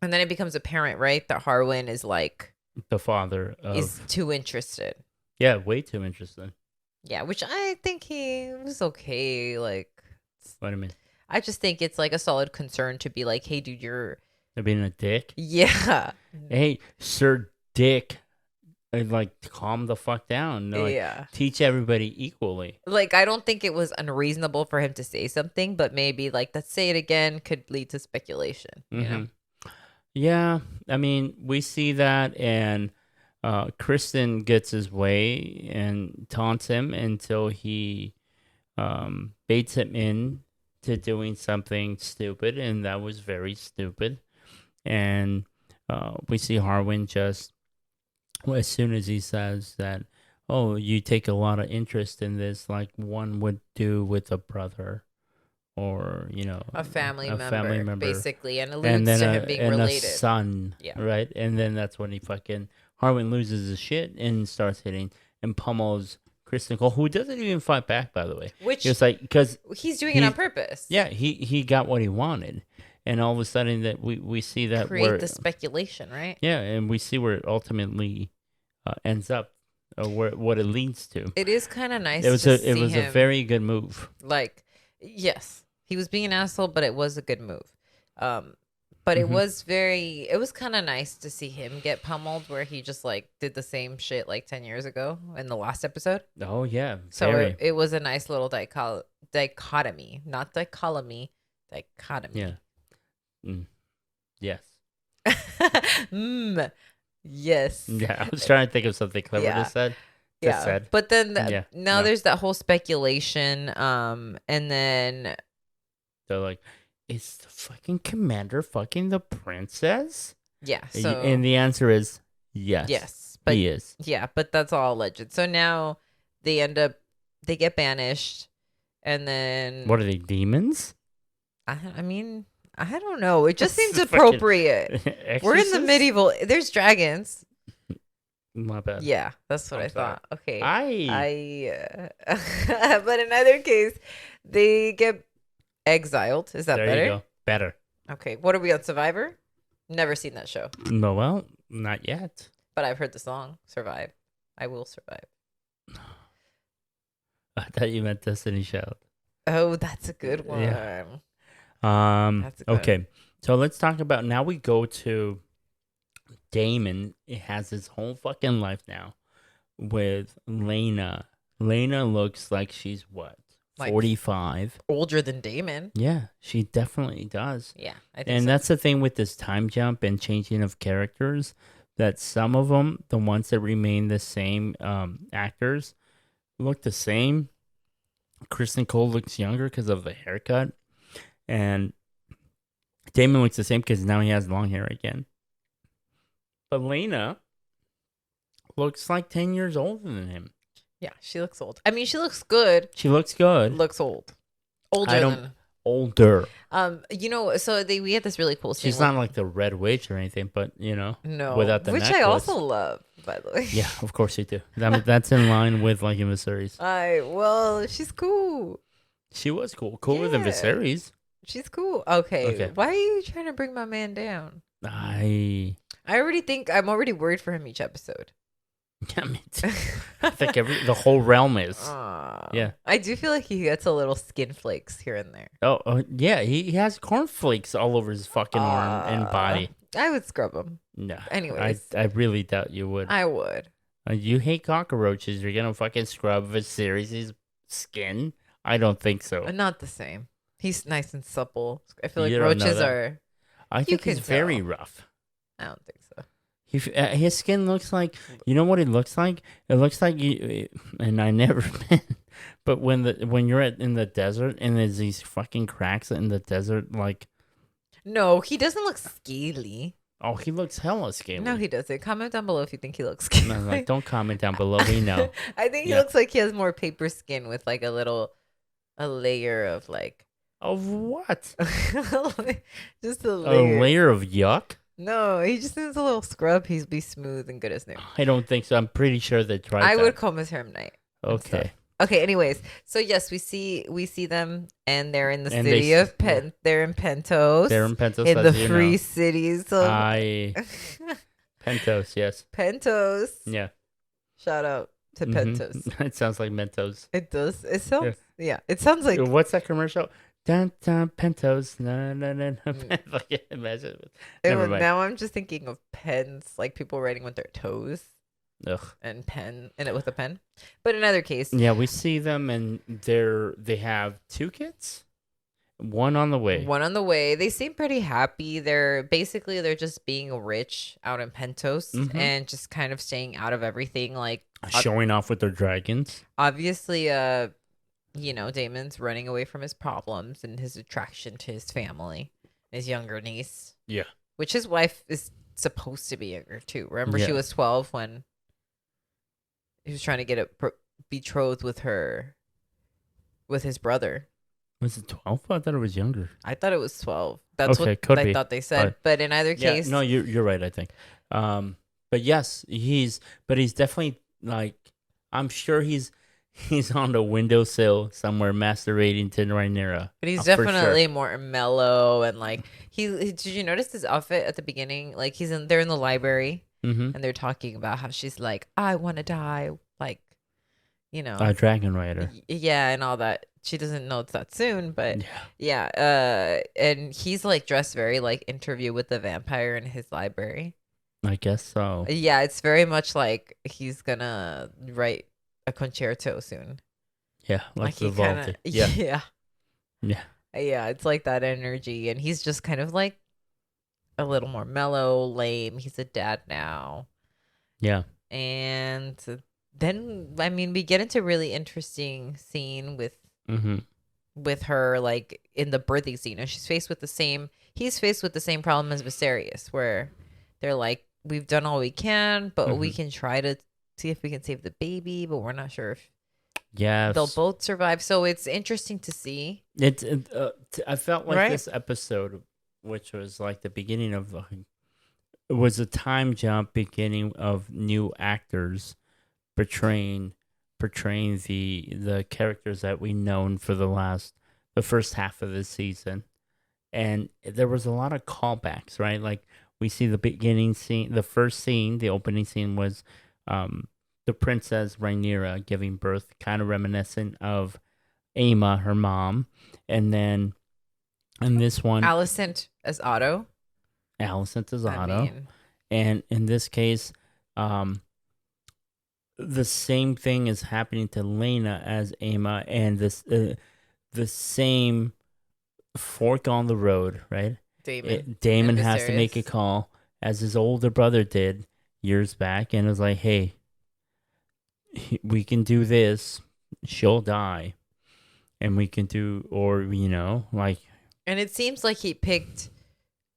And then it becomes apparent, right, that Harwin is like, The father of... is too interested. Yeah, way too interested. Yeah, which I think he was okay. Like, What do you mean? I just think it's like a solid concern to be like, hey, dude, you're. They're being a dick? Yeah. Hey, Sir Dick. Like, calm the fuck down. Like, yeah. teach everybody equally. Like, I don't think it was unreasonable for him to say something, but maybe, like, let's say it again could lead to speculation. You know? Yeah, I mean, we see that, and Kristen gets his way and taunts him until he baits him in to doing something stupid, and that was very stupid. And we see Harwin just, well, as soon as he says that, oh, you take a lot of interest in this, like one would do with a brother or, you know, A family member, basically, and alludes and then to him being related. a son, Yeah. right? And then that's when Harwin loses his shit and starts hitting and pummels Kristen Cole, who doesn't even fight back, by the way. Which It's like, because he's doing it on purpose. yeah, he got what he wanted, and all of a sudden that we see that Create the speculation, right? yeah, and we see where it ultimately ends up, what it leads to. It is kind of nice. It was him, a very good move. Like, yes, he was being an asshole, but it was a good move. But it was kind of nice to see him get pummeled where he just like did the same shit like 10 years ago in the last episode. Oh yeah, So very. it was a nice little dichotomy, not dichotomy, dichotomy. Yeah. Yes. Yes. Yeah, I was trying to think of something clever Yeah. to say. Yeah. Said. But then Yeah. now No. there's that whole speculation. And then They're like, is the fucking commander fucking the princess? yeah. So And the answer is yes. yes, but he is. yeah, but that's all alleged. So now they get banished, and then What are they, demons? I mean, I don't know. It just seems Fucking appropriate. We're in the Exorcists? medieval. There's dragons. My bad. Yeah, that's what I'm I thought. Okay. But in either case, they get exiled. Is that there better? you go. Better. Okay. What are we on, Survivor? Never seen that show, No, well, not yet. but I've heard the song "Survive." I will survive. I thought you meant Destiny Child. Oh, that's a good one. Yeah. That's a good Okay. So let's talk about, now we go to Damon. It has his whole fucking life now with Lena. Lena looks like she's what? Like 45. Older than Damon. Yeah, she definitely does. Yeah, I think And so. that's the thing with this time jump and changing of characters, that some of them, the ones that remain the same actors, look the same. Kristen Cole looks younger because of the haircut. And Damon looks the same because now he has long hair again. But Lena looks like 10 years older than him. Yeah, she looks old. I mean, she looks good. She looks good. Looks old. I don't. Older. So we had this really cool scene. She's not like the Red Witch or anything, but no, without the which necklace. I also love, by the way. Yeah, of course you do. That's in line with like in Viserys. She's cool. She was cooler than Viserys. She's cool. Okay. Why are you trying to bring my man down? I'm already worried for him each episode. Yeah, me too. I think the whole realm is. Yeah. I do feel like he gets a little skin flakes here and there. Oh yeah, he has cornflakes all over his fucking arm and body. I would scrub him. No. Anyways. I really doubt you would. I would. You hate cockroaches. You're gonna fucking scrub Viserys' skin? I don't think so. Not the same. He's nice and supple. I feel like You don't know roaches that. are. I think he's very rough. I don't think so. His skin looks like, you know what it looks like? It looks like you, and I never been, but when you're in the desert and there's these fucking cracks in the desert, like. No, he doesn't look scaly. Oh, he looks hella scaly. No, he doesn't. Comment down below if you think he looks scaly. No, don't comment down below. We know. I think he looks like he has more paper skin with like a layer of like. Of what? Just a layer. A layer of yuck? No, he just needs a little scrub. He'd be smooth and good as new. I don't think so. I'm pretty sure they tried I that. would comb his hair at night. Okay. Okay. Anyways, so yes, we see them, and they're in the city of Pen. They're in Pentos. They're in Pentos. In the free cities. So Pentos, yes. Pentos. Yeah. Shout out to Pentos. It sounds like Mentos. It does. It sounds. Yeah. It sounds like. What's that commercial? Dun, dun, Pentos. No. Imagine. Now I'm just thinking of pens, like people writing with their toes. Ugh. And pen in it with a pen. But in either case. Yeah, we see them and they have 2 kids. One on the way. They seem pretty happy. They're just being rich out in Pentos and just kind of staying out of everything, like showing off with their dragons. Obviously, Damon's running away from his problems and his attraction to his family, his younger niece. Yeah. Which his wife is supposed to be younger too. Remember, she was 12 when he was trying to get betrothed with his brother. Was it 12? I thought it was younger. I thought it was 12. That's what I thought they said. But in either case, no, you're right. I think. But yes, he's definitely like. I'm sure he's on the windowsill somewhere masturbating to Rhaenyra. But he's definitely more mellow and like did you notice his outfit at the beginning? Like they're in the library and they're talking about how she's like, I want to die, like, a dragon rider. Yeah, and all that. She doesn't know it's that soon, but yeah. And he's like dressed very like Interview with the Vampire in his library. I guess so. Yeah, it's very much like he's gonna write a concerto soon. Yeah, like the vault. Yeah. It's like that energy, and he's just kind of like a little more mellow, lame. He's a dad now. Yeah, and then we get into a really interesting scene with her, like in the birthing scene, and he's faced with the same problem as Viserys, where they're like, we've done all we can, but we can try to see if we can save the baby, but we're not sure if they'll both survive. So it's interesting to see. I felt like this episode, which was like the beginning of it was a time jump beginning of new actors portraying the characters that we known for the first half of the season. And there was a lot of callbacks, right? Like we see the beginning scene, the first scene, the opening scene was the princess Rhaenyra giving birth, kind of reminiscent of Aemma, her mom. And then in this one, Alicent as Otto. And in this case, the same thing is happening to Lena as Aemma, and this the same fork on the road, right? Daemon has to make a call, as his older brother did years back, and it was like, hey, we can do this, she'll die, and we can do, or like. And it seems like he picked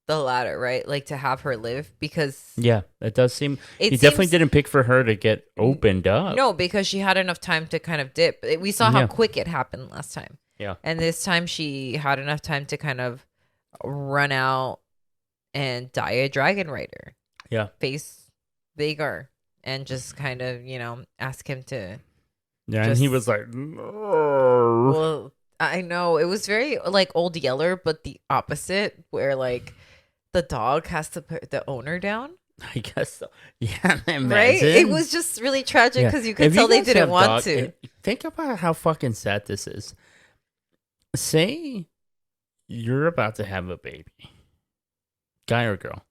the latter, right? Like to have her live because Yeah, it does seem it he definitely seems didn't pick for her to get opened up. no, because she had enough time to kind of dip. We saw how Yeah. quick it happened last time. Yeah. And this time she had enough time to kind of run out and die a dragon rider. Yeah. Face Vagar and just kind of, ask him to. Yeah, and he was like, no. Well, I know. It was very like Old Yeller, but the opposite, where like the dog has to put the owner down. I guess so. Yeah, imagine. Right? It was just really tragic because you could tell they didn't want to. Think about how fucking sad this is. Say you're about to have a baby, guy or girl.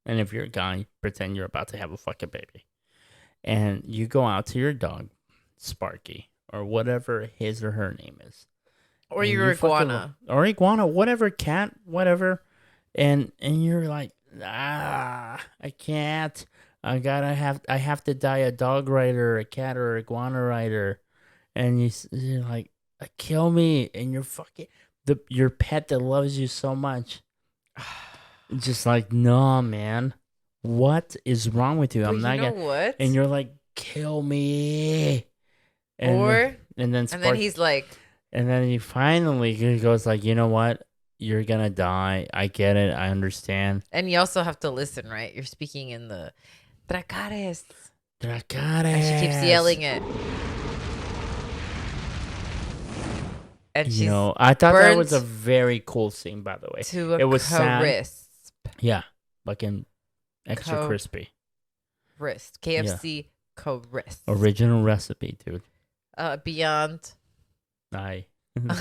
And if you're a guy, pretend you're about to have a fucking baby. And you go out to your dog, Sparky, or whatever his or her name is. Or your iguana. Or iguana, whatever, cat, whatever. And you're like, I can't. I have to die a dog rider, a cat or iguana rider. And you're like, kill me. And you're fucking, your pet that loves you so much. Just like, no, man. What is wrong with you? But I'm not gonna. What? And you're like, kill me. And then he's like, and then he finally goes like, you know what? You're gonna die. I get it. I understand. And you also have to listen, right? You're speaking in the Dracarys. Dracarys. And she keeps yelling it. And she's I thought that was a very cool scene, by the way. It was crisp. sad. Yeah, like an extra crispy. Wrist. KFC crisp. Original recipe, dude. Beyond. I think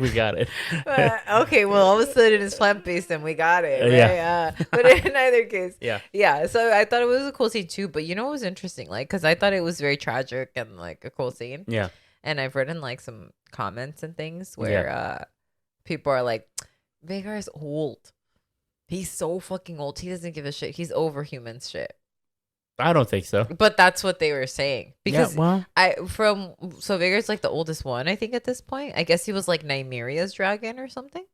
we got it. Okay, well, all of a sudden it's plant-based and we got it. Right? Yeah. But in either case. Yeah. So I thought it was a cool scene too. But it was interesting, like, because I thought it was very tragic and like a cool scene. Yeah. And I've written like some comments and things where people are like, Vagar is old. He's so fucking old. He doesn't give a shit. He's over human shit. I don't think so. But that's what they were saying. Because so Vagar's like the oldest one, I think, at this point. I guess he was like Nymeria's dragon or something.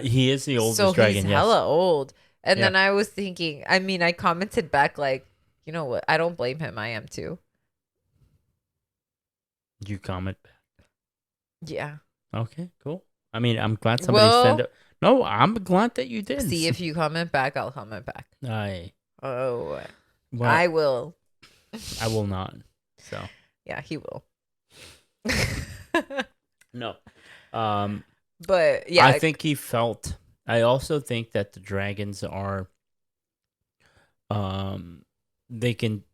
He is the oldest so dragon, he's yes. hella old. And then I was thinking, I commented back like, you know what? I don't blame him. I am too. You comment back? Yeah. Okay, cool. I'm glad somebody sent it. No, I'm glad that you did. See, if you comment back, I'll comment back. Well, I will. I will not. So. Yeah, he will. No. But yeah, I think he felt. I also think that the dragons are. They can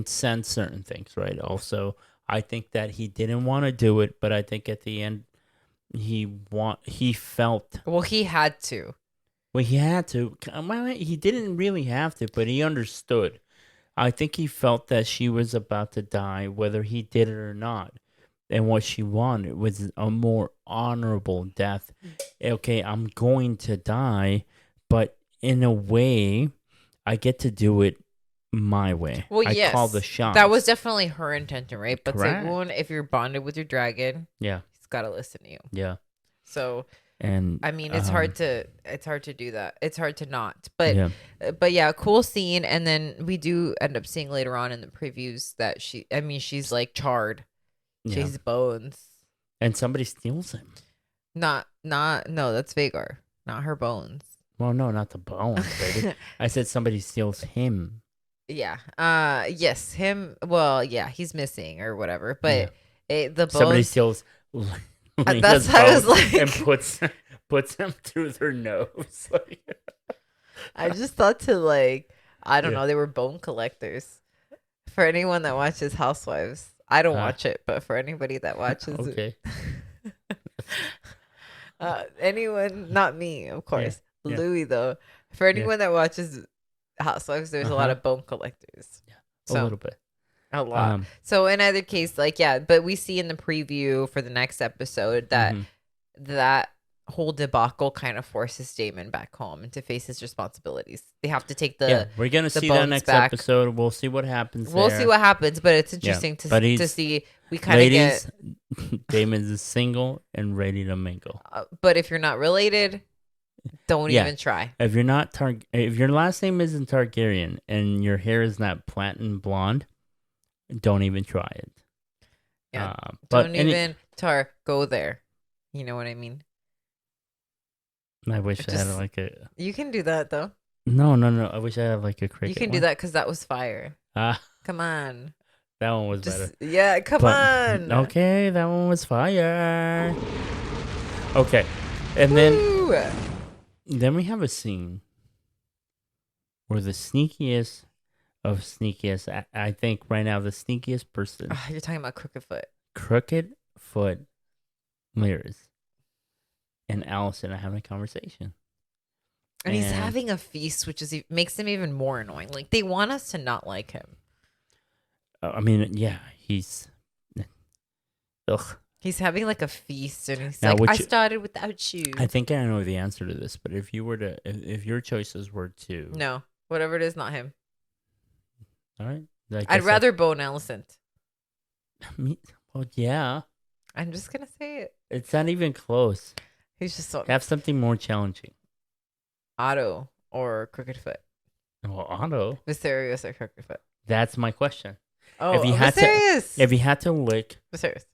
sense certain things, right? Also, I think that he didn't want to do it, but I think at the end, he felt. Well, he had to. Well, he had to. Well, he didn't really have to, but he understood. I think he felt that she was about to die, whether he did it or not. And what she wanted was a more honorable death. Okay, I'm going to die, but in a way, I get to do it my way. Well, I call the shots. That was definitely her intention, right? But Correct. if you're bonded with your dragon, he's got to listen to you. Yeah. So, and it's hard to do that. It's hard to not. But yeah, cool scene. And then we do end up seeing later on in the previews that she's like charred. She's bones. And somebody steals him. No, that's Vagar. Not her bones. Well, no, not the bones, baby. I said somebody steals him. Yeah. Yes, him. Well, yeah, he's missing or whatever. But the bones. Somebody steals. That's how I was like, and puts them through their nose. I just thought to I don't know. They were bone collectors. For anyone that watches Housewives, I don't watch it, but for anybody that watches, okay. Anyone, not me, of course. Louis though. For anyone that watches Housewives, there's a lot of bone collectors. Yeah, a little bit. A lot. So in either case, but we see in the preview for the next episode that that whole debacle kind of forces Daemon back home and to face his responsibilities. They have to take we're gonna see that next episode. We'll see what happens. We'll see what happens, but it's interesting to see. We kind of get Daemon's is single and ready to mingle. But if you're not related, Don't Yeah. even try. If you're not if your last name isn't Targaryen and your hair is not platinum blonde, don't even try it. Yeah. But Don't even go there. You know what I mean? I wish I had Just- like a. You can do that though. No. I wish I had like a cricket. You can do one. that because that was fire. Ah, Come on. that one was better. Yeah, come But- on. Okay, that one was fire. Okay, and Woo! then we have a scene where the sneakiest of sneakiest, I think right now the sneakiest person, You're talking about Crooked Foot. Crooked Foot Lyris and Allison are having a conversation. And he's And- having a feast, which makes him even more annoying. Like, they want us to not like him. I mean, yeah, he's. Ugh. He's having like a feast, and he's Now, like, would I you- started without you. I think I know the answer to this, but if you were to, if your choices were to, No, whatever it is, not him. all right, I'd rather Bone Alicent. Well, yeah, I'm just going to say it. it's not even close. He's just so Have something more challenging. Otto or Crooked Foot. Well, Otto, Viserys or Crooked Foot. that's my question. Oh, If you had to- Viserys. If you had to lick, Viserys.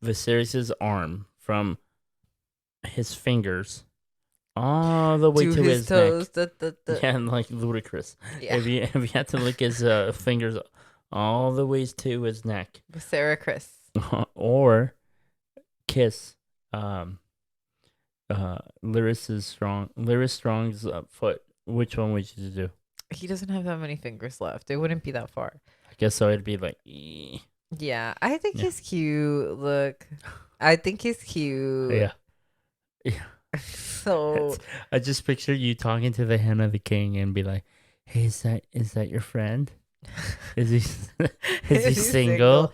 Viserys' arm from his fingers all the way to his toes. neck, yeah, and like ludicrous. Yeah. If you had to lick his fingers all the way to his neck, Viserys. or kiss Lyris Strong's foot, which one would you do? He doesn't have that many fingers left. It wouldn't be that far. I guess so. It'd be like, Yeah, I think Yeah. he's cute. Look, I think he's cute. yeah. So I just picture you talking to the hen of the king and be like, "Hey, is that your friend? Is he is he single?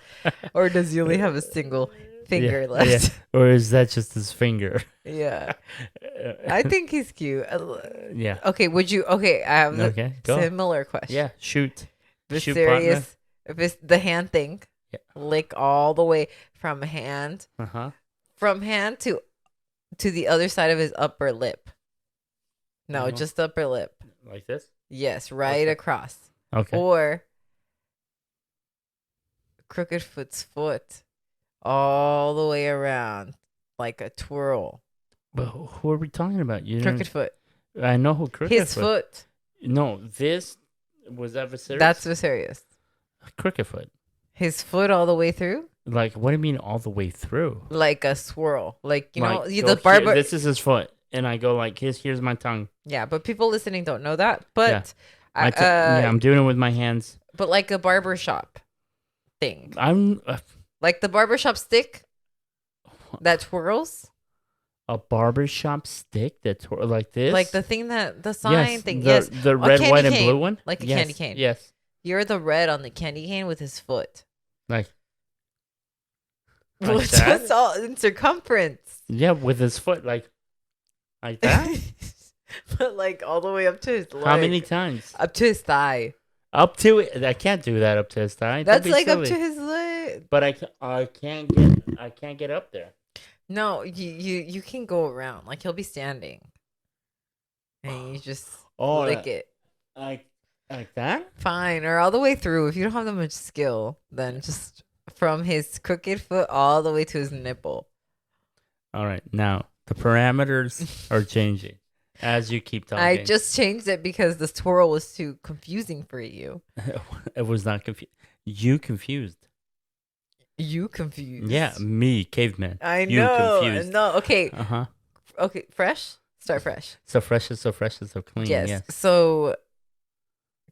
or does he only have a single finger Yeah, left? or is that just his finger?" Yeah. I think he's cute. Yeah. Okay, would you? Okay, I have a Okay. Go. similar question. Yeah. Shoot. Shoot, partner. Viserys, if it's the hand thing, Yeah. lick all the way from hand to the other side of his upper lip. No, Uh-huh. just the upper lip. Like this. Yes, right Okay. across. Okay. Or Crooked Foot's foot all the way around like a twirl. But who are we talking about? You Crooked didn't- Foot. I know who Crooked His Foot. foot. No, this was that Viserys. That's Viserys. Crooked Foot. His foot all the way through? Like, what do you mean all the way through? Like a swirl. Like, you know, Like, the go barber. here, this is his foot, and I go like, here's my tongue. Yeah, but people listening don't know that. But Yeah, I'm doing it with my hands. but like a barber shop thing. I'm Like the barbershop stick that twirls. a barbershop stick that's like this. Like the thing that the sign yes, thing. the, Yes. the A red, candy white, and cane. blue one. Like a Yes, candy cane. Yes, You're the red on the candy cane with his foot. like Well, that? just all in circumference. yeah, with his foot, like that. But like all the way up to his leg. How many times? Up to his thigh. Up to it. I can't do that up to his thigh. That'd That's be like up silly. to his leg. But I can't get up there. No, you can go around. Like he'll be standing. And you just Oh, lick it. like that. Fine. Or all the way through. If you don't have that much skill, then just from his crooked foot all the way to his nipple. All right, now the parameters are changing as you keep talking. I just changed it because the twirl was too confusing for you. it was not confused. You confused. You confused. Yeah, me, caveman. I You know. confused. No, okay. Uh huh. Okay, fresh? Start fresh. So fresh is so fresh is so clean. Yes. Yes. So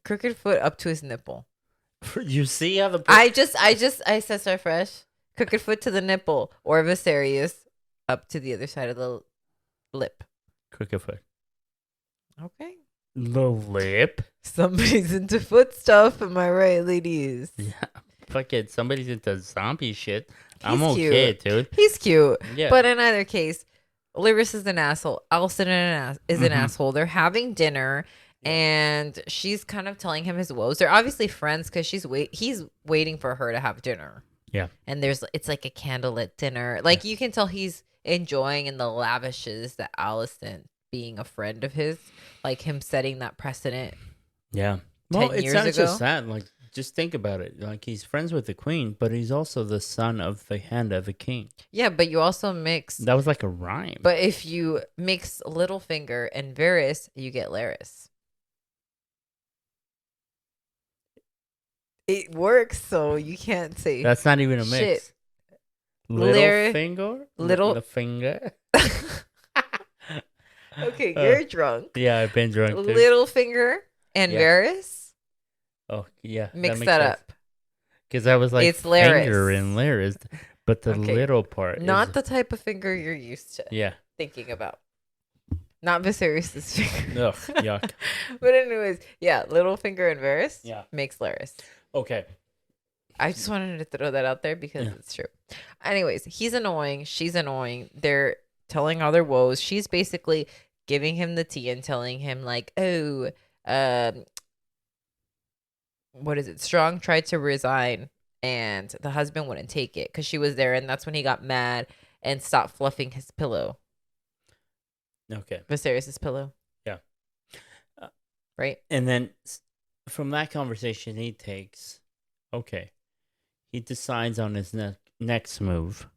crooked foot up to his nipple. You see how the I said start fresh. Crooked foot to the nipple or Viserys up to the other side of the lip. crooked foot. Okay. The lip. Somebody's into foot stuff, am I right, ladies? Yeah. Fuck it. Somebody's into zombie shit. I'm He's okay, cute. dude. He's cute. Yeah. But in either case, Lyris is an asshole. Alison is an Mhm. asshole. They're having dinner, and she's kind of telling him his woes. They're obviously friends because he's waiting for her to have dinner. Yeah. And it's like a candlelit dinner. Like you can tell he's enjoying in the lavishes that Alicent being a friend of his, like him setting that precedent. Yeah. Well, 10 it's years not ago. just that. Like, just think about it. Like, he's friends with the queen, but he's also the son of the hand of the king. Yeah, but you also mix. That was like a rhyme. But if you mix Littlefinger and Varys, you get Larys. It works, so you can't say That's not even a mix. shit. Little finger? Little- The finger? Okay, you're drunk. Yeah, I've been drunk too. Littlefinger and Yeah. Varys. Oh, yeah. Mix that up. Because I was like, It's Larys. finger and Larys. But the Okay. little part Not is... the type of finger you're used to Yeah. thinking about. Not Viserys' finger. Ugh, yuck. But anyways, yeah, Littlefinger and Varys makes Larys. Okay. I just wanted to throw that out there because it's true. Anyways, he's annoying. She's annoying. They're telling all their woes. She's basically giving him the tea and telling him like, oh, what is it? Strong tried to resign and the husband wouldn't take it because she was there. And that's when he got mad and stopped fluffing his pillow. Okay. Viserys' pillow. Yeah. Right? And then from that conversation he takes, okay, he decides on his next move,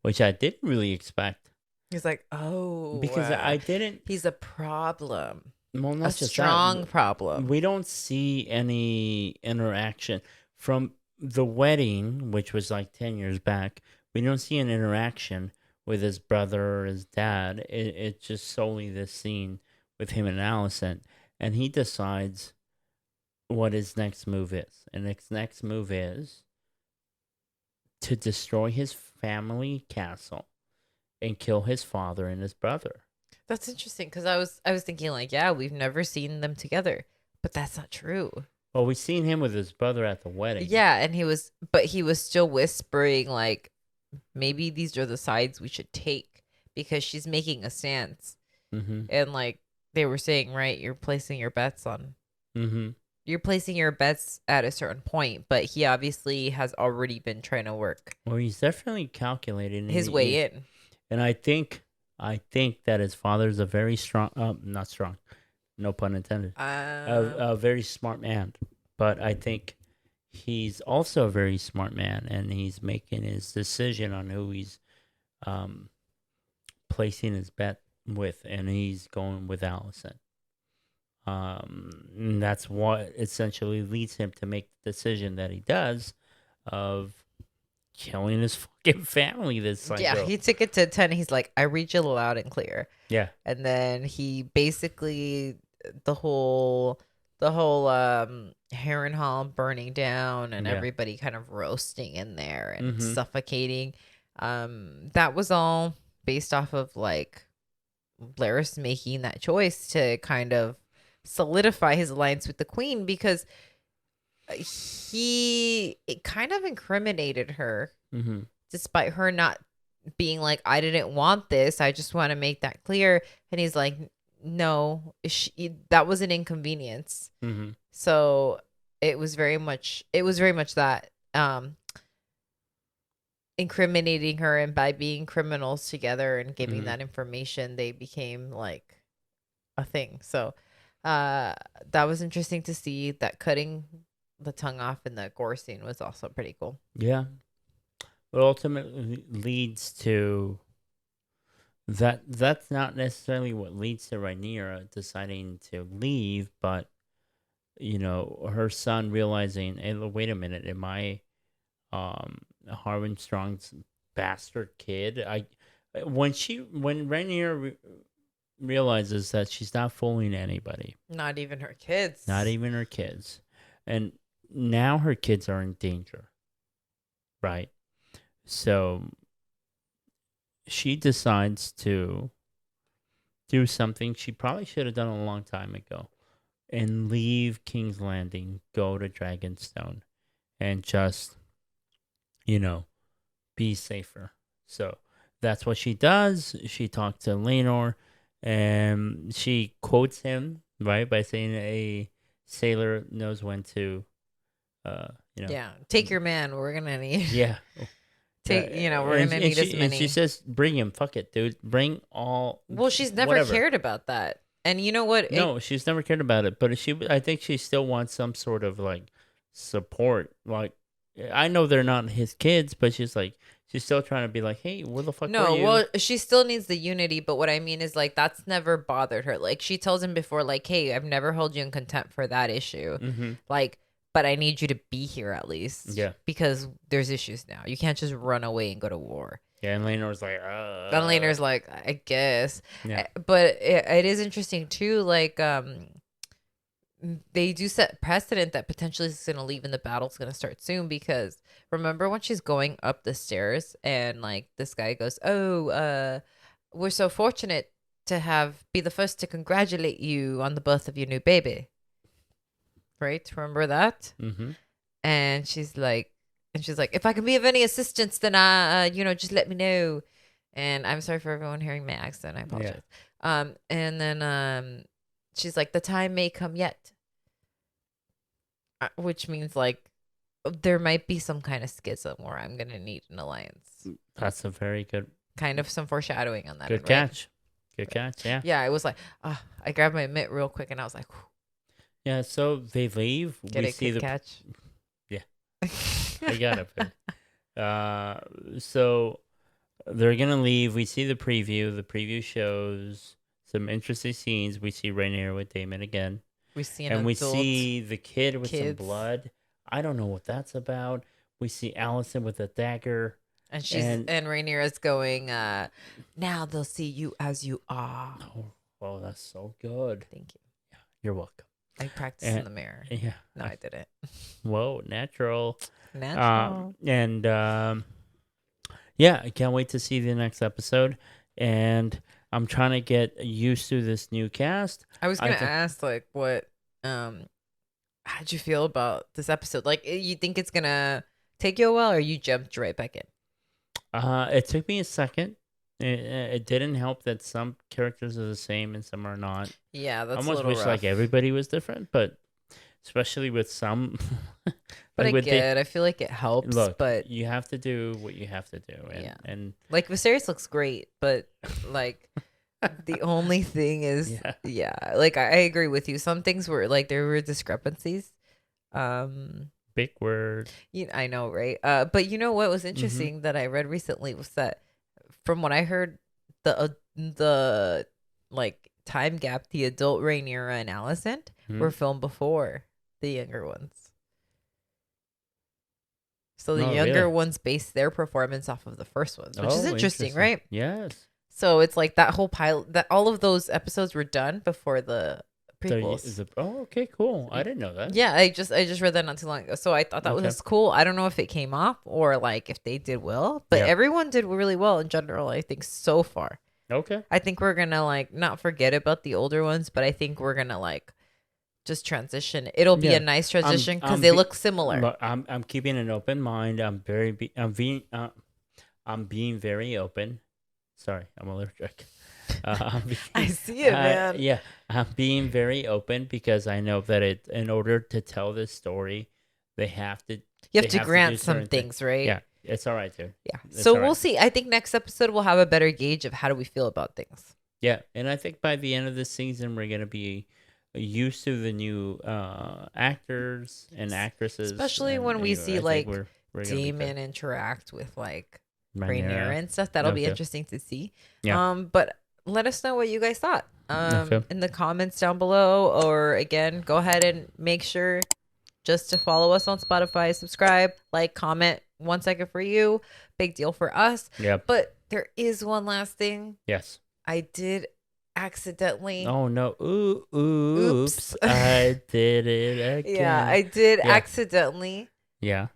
which I didn't really expect. He's like, oh. Because I didn't... He's a problem. Well, not A just strong that. problem. We don't see any interaction. From the wedding, which was like 10 years back, we don't see an interaction with his brother or his dad. It's just solely this scene with him and Alicent. And he decides what his next move is. And his next move is to destroy his family castle and kill his father and his brother. That's interesting because I was thinking like, yeah, we've never seen them together, but that's not true. Well, we seen him with his brother at the wedding. Yeah, and he was still whispering like, maybe these are the sides we should take because she's making a stance, and like they were saying, right, you're placing your bets on. You're placing your bets at a certain point, but he obviously has already been trying to work. Well, he's definitely calculating his way in, and I think that his father's a very strong, not strong, no pun intended, a very smart man. But I think he's also a very smart man, and he's making his decision on who he's placing his bet with, and he's going with Alicent. And that's what essentially leads him to make the decision that he does of killing his fucking family this cycle. Yeah, he took it to 10. He's like, I read you loud and clear. Yeah. And then he basically the whole Harrenhal burning down and everybody kind of roasting in there and suffocating. That was all based off of like Larys making that choice to kind of solidify his alliance with the queen because it kind of incriminated her despite her not being like, I didn't want this, I just want to make that clear. And he's like, no, that was an inconvenience. So it was very much that incriminating her, and by being criminals together and giving that information, they became like a thing. So that was interesting to see. That cutting the tongue off in the gore scene was also pretty cool. Yeah. It ultimately leads to that. That's not necessarily what leads to Rhaenyra deciding to leave, but you know, her son realizing, hey, wait a minute, am I Harwin Strong's bastard kid? When Rhaenyra realizes that she's not fooling anybody, not even her kids, and now her kids are in danger, right? So she decides to do something she probably should have done a long time ago and leave King's Landing, go to Dragonstone, and just, you know, be safer. So that's what she does. She talks to Laenor, and she quotes him, right, by saying a sailor knows when to, yeah, take your man. We're gonna need. Yeah. take, we're going to need as many. And she says, bring him. Fuck it, dude. Bring all. Well, she's never whatever. cared about that. And you know what? No, she's never cared about it. But I think she still wants some sort of like support. Like, I know they're not his kids, but she's still trying to be like, hey, where the fuck were you? Well, she still needs the unity. But what I mean is, like, that's never bothered her. Like, she tells him before, like, hey, I've never held you in contempt for that issue. Mm-hmm. Like, but I need you to be here at least. Yeah. Because there's issues now. You can't just run away and go to war. Yeah, and Laenor's like, And Laenor's like, I guess. Yeah. But it is interesting, too. Like, they do set precedent that potentially is going to leave and the battle's going to start soon, because remember when she's going up the stairs and like this guy goes, we're so fortunate to be the first to congratulate you on the birth of your new baby. Right? Remember that? Mm-hmm. And she's like, if I can be of any assistance, then just let me know. And I'm sorry for everyone hearing my accent. I apologize. Yeah. And then she's like, the time may come yet. Which means like there might be some kind of schism where I'm going to need an alliance. That's a very good. Kind of some foreshadowing on that. Good catch. Good catch, yeah. Yeah, it was like, I grabbed my mitt real quick and I was like, whew. Yeah, so they leave. Get it, good catch? Yeah. I got it. So they're going to leave. We see the preview. The preview shows some interesting scenes. We see Rhaenyra with Daemon again. We see we see the kid with some blood. I don't know what that's about. We see Alicent with a dagger. And Rhaenyra's going, now they'll see you as you are. Oh, well, that's so good. Thank you. Yeah, you're welcome. I practiced in the mirror. Yeah. No, I didn't. Whoa, natural. Natural. Yeah, I can't wait to see the next episode. And I'm trying to get used to this new cast. I was going to ask, like, what, how'd you feel about this episode? Like, you think it's going to take you a while, or you jumped right back in? It took me a second. It didn't help that some characters are the same and some are not. Yeah, that's almost a little wish rough. Like everybody was different, but especially with some. But I get it. I feel like it helps. Look, but you have to do what you have to do. And like Viserys looks great, but like the only thing is, like I agree with you. Some things were like there were discrepancies. Big word. I know, right? But you know what was interesting that I read recently was that, from what I heard, the like time gap, the adult Rhaenyra and Alicent were filmed before the younger ones. So the younger ones based their performance off of the first ones, which is interesting, right? Yes. So it's like that whole pilot, that all of those episodes were done before the prequels. Okay, cool. I didn't know that. Yeah, I just read that not too long ago. So I thought that was cool. I don't know if it came off or like if they did well, but everyone did really well in general, I think, so far. Okay. I think we're gonna like not forget about the older ones, but I think we're gonna like just transition. It'll be a nice transition because they look similar. I'm keeping an open mind. I'm being very open. Sorry, I'm allergic. I see it, man. Yeah, I'm being very open because I know that in order to tell this story, you have to grant some things, right? Yeah, it's all right, dude. Yeah. So we'll see. I think next episode we'll have a better gauge of how do we feel about things. Yeah, and I think by the end of this season we're gonna be used to the new actors and actresses, especially when we see like Daemon interact with like Rhaenyra and stuff. That'll be interesting to see. But let us know what you guys thought in the comments down below, or again, go ahead and make sure just to follow us on Spotify, subscribe, like, comment. 1 second for you, big deal for us. But there is one last thing. Yes, I did accidentally. Oh no! Oops! I did it again. Yeah, I did accidentally. Yeah.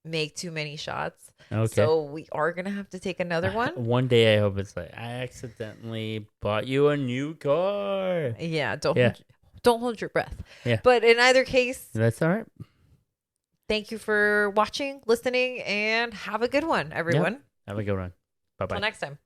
Make too many shots. Okay. So we are gonna have to take another one. One day I hope it's like I accidentally bought you a new car. Yeah. Don't hold your breath. Yeah. But in either case, that's all right. Thank you for watching, listening, and have a good one, everyone. Have a good one. Bye bye. Till next time.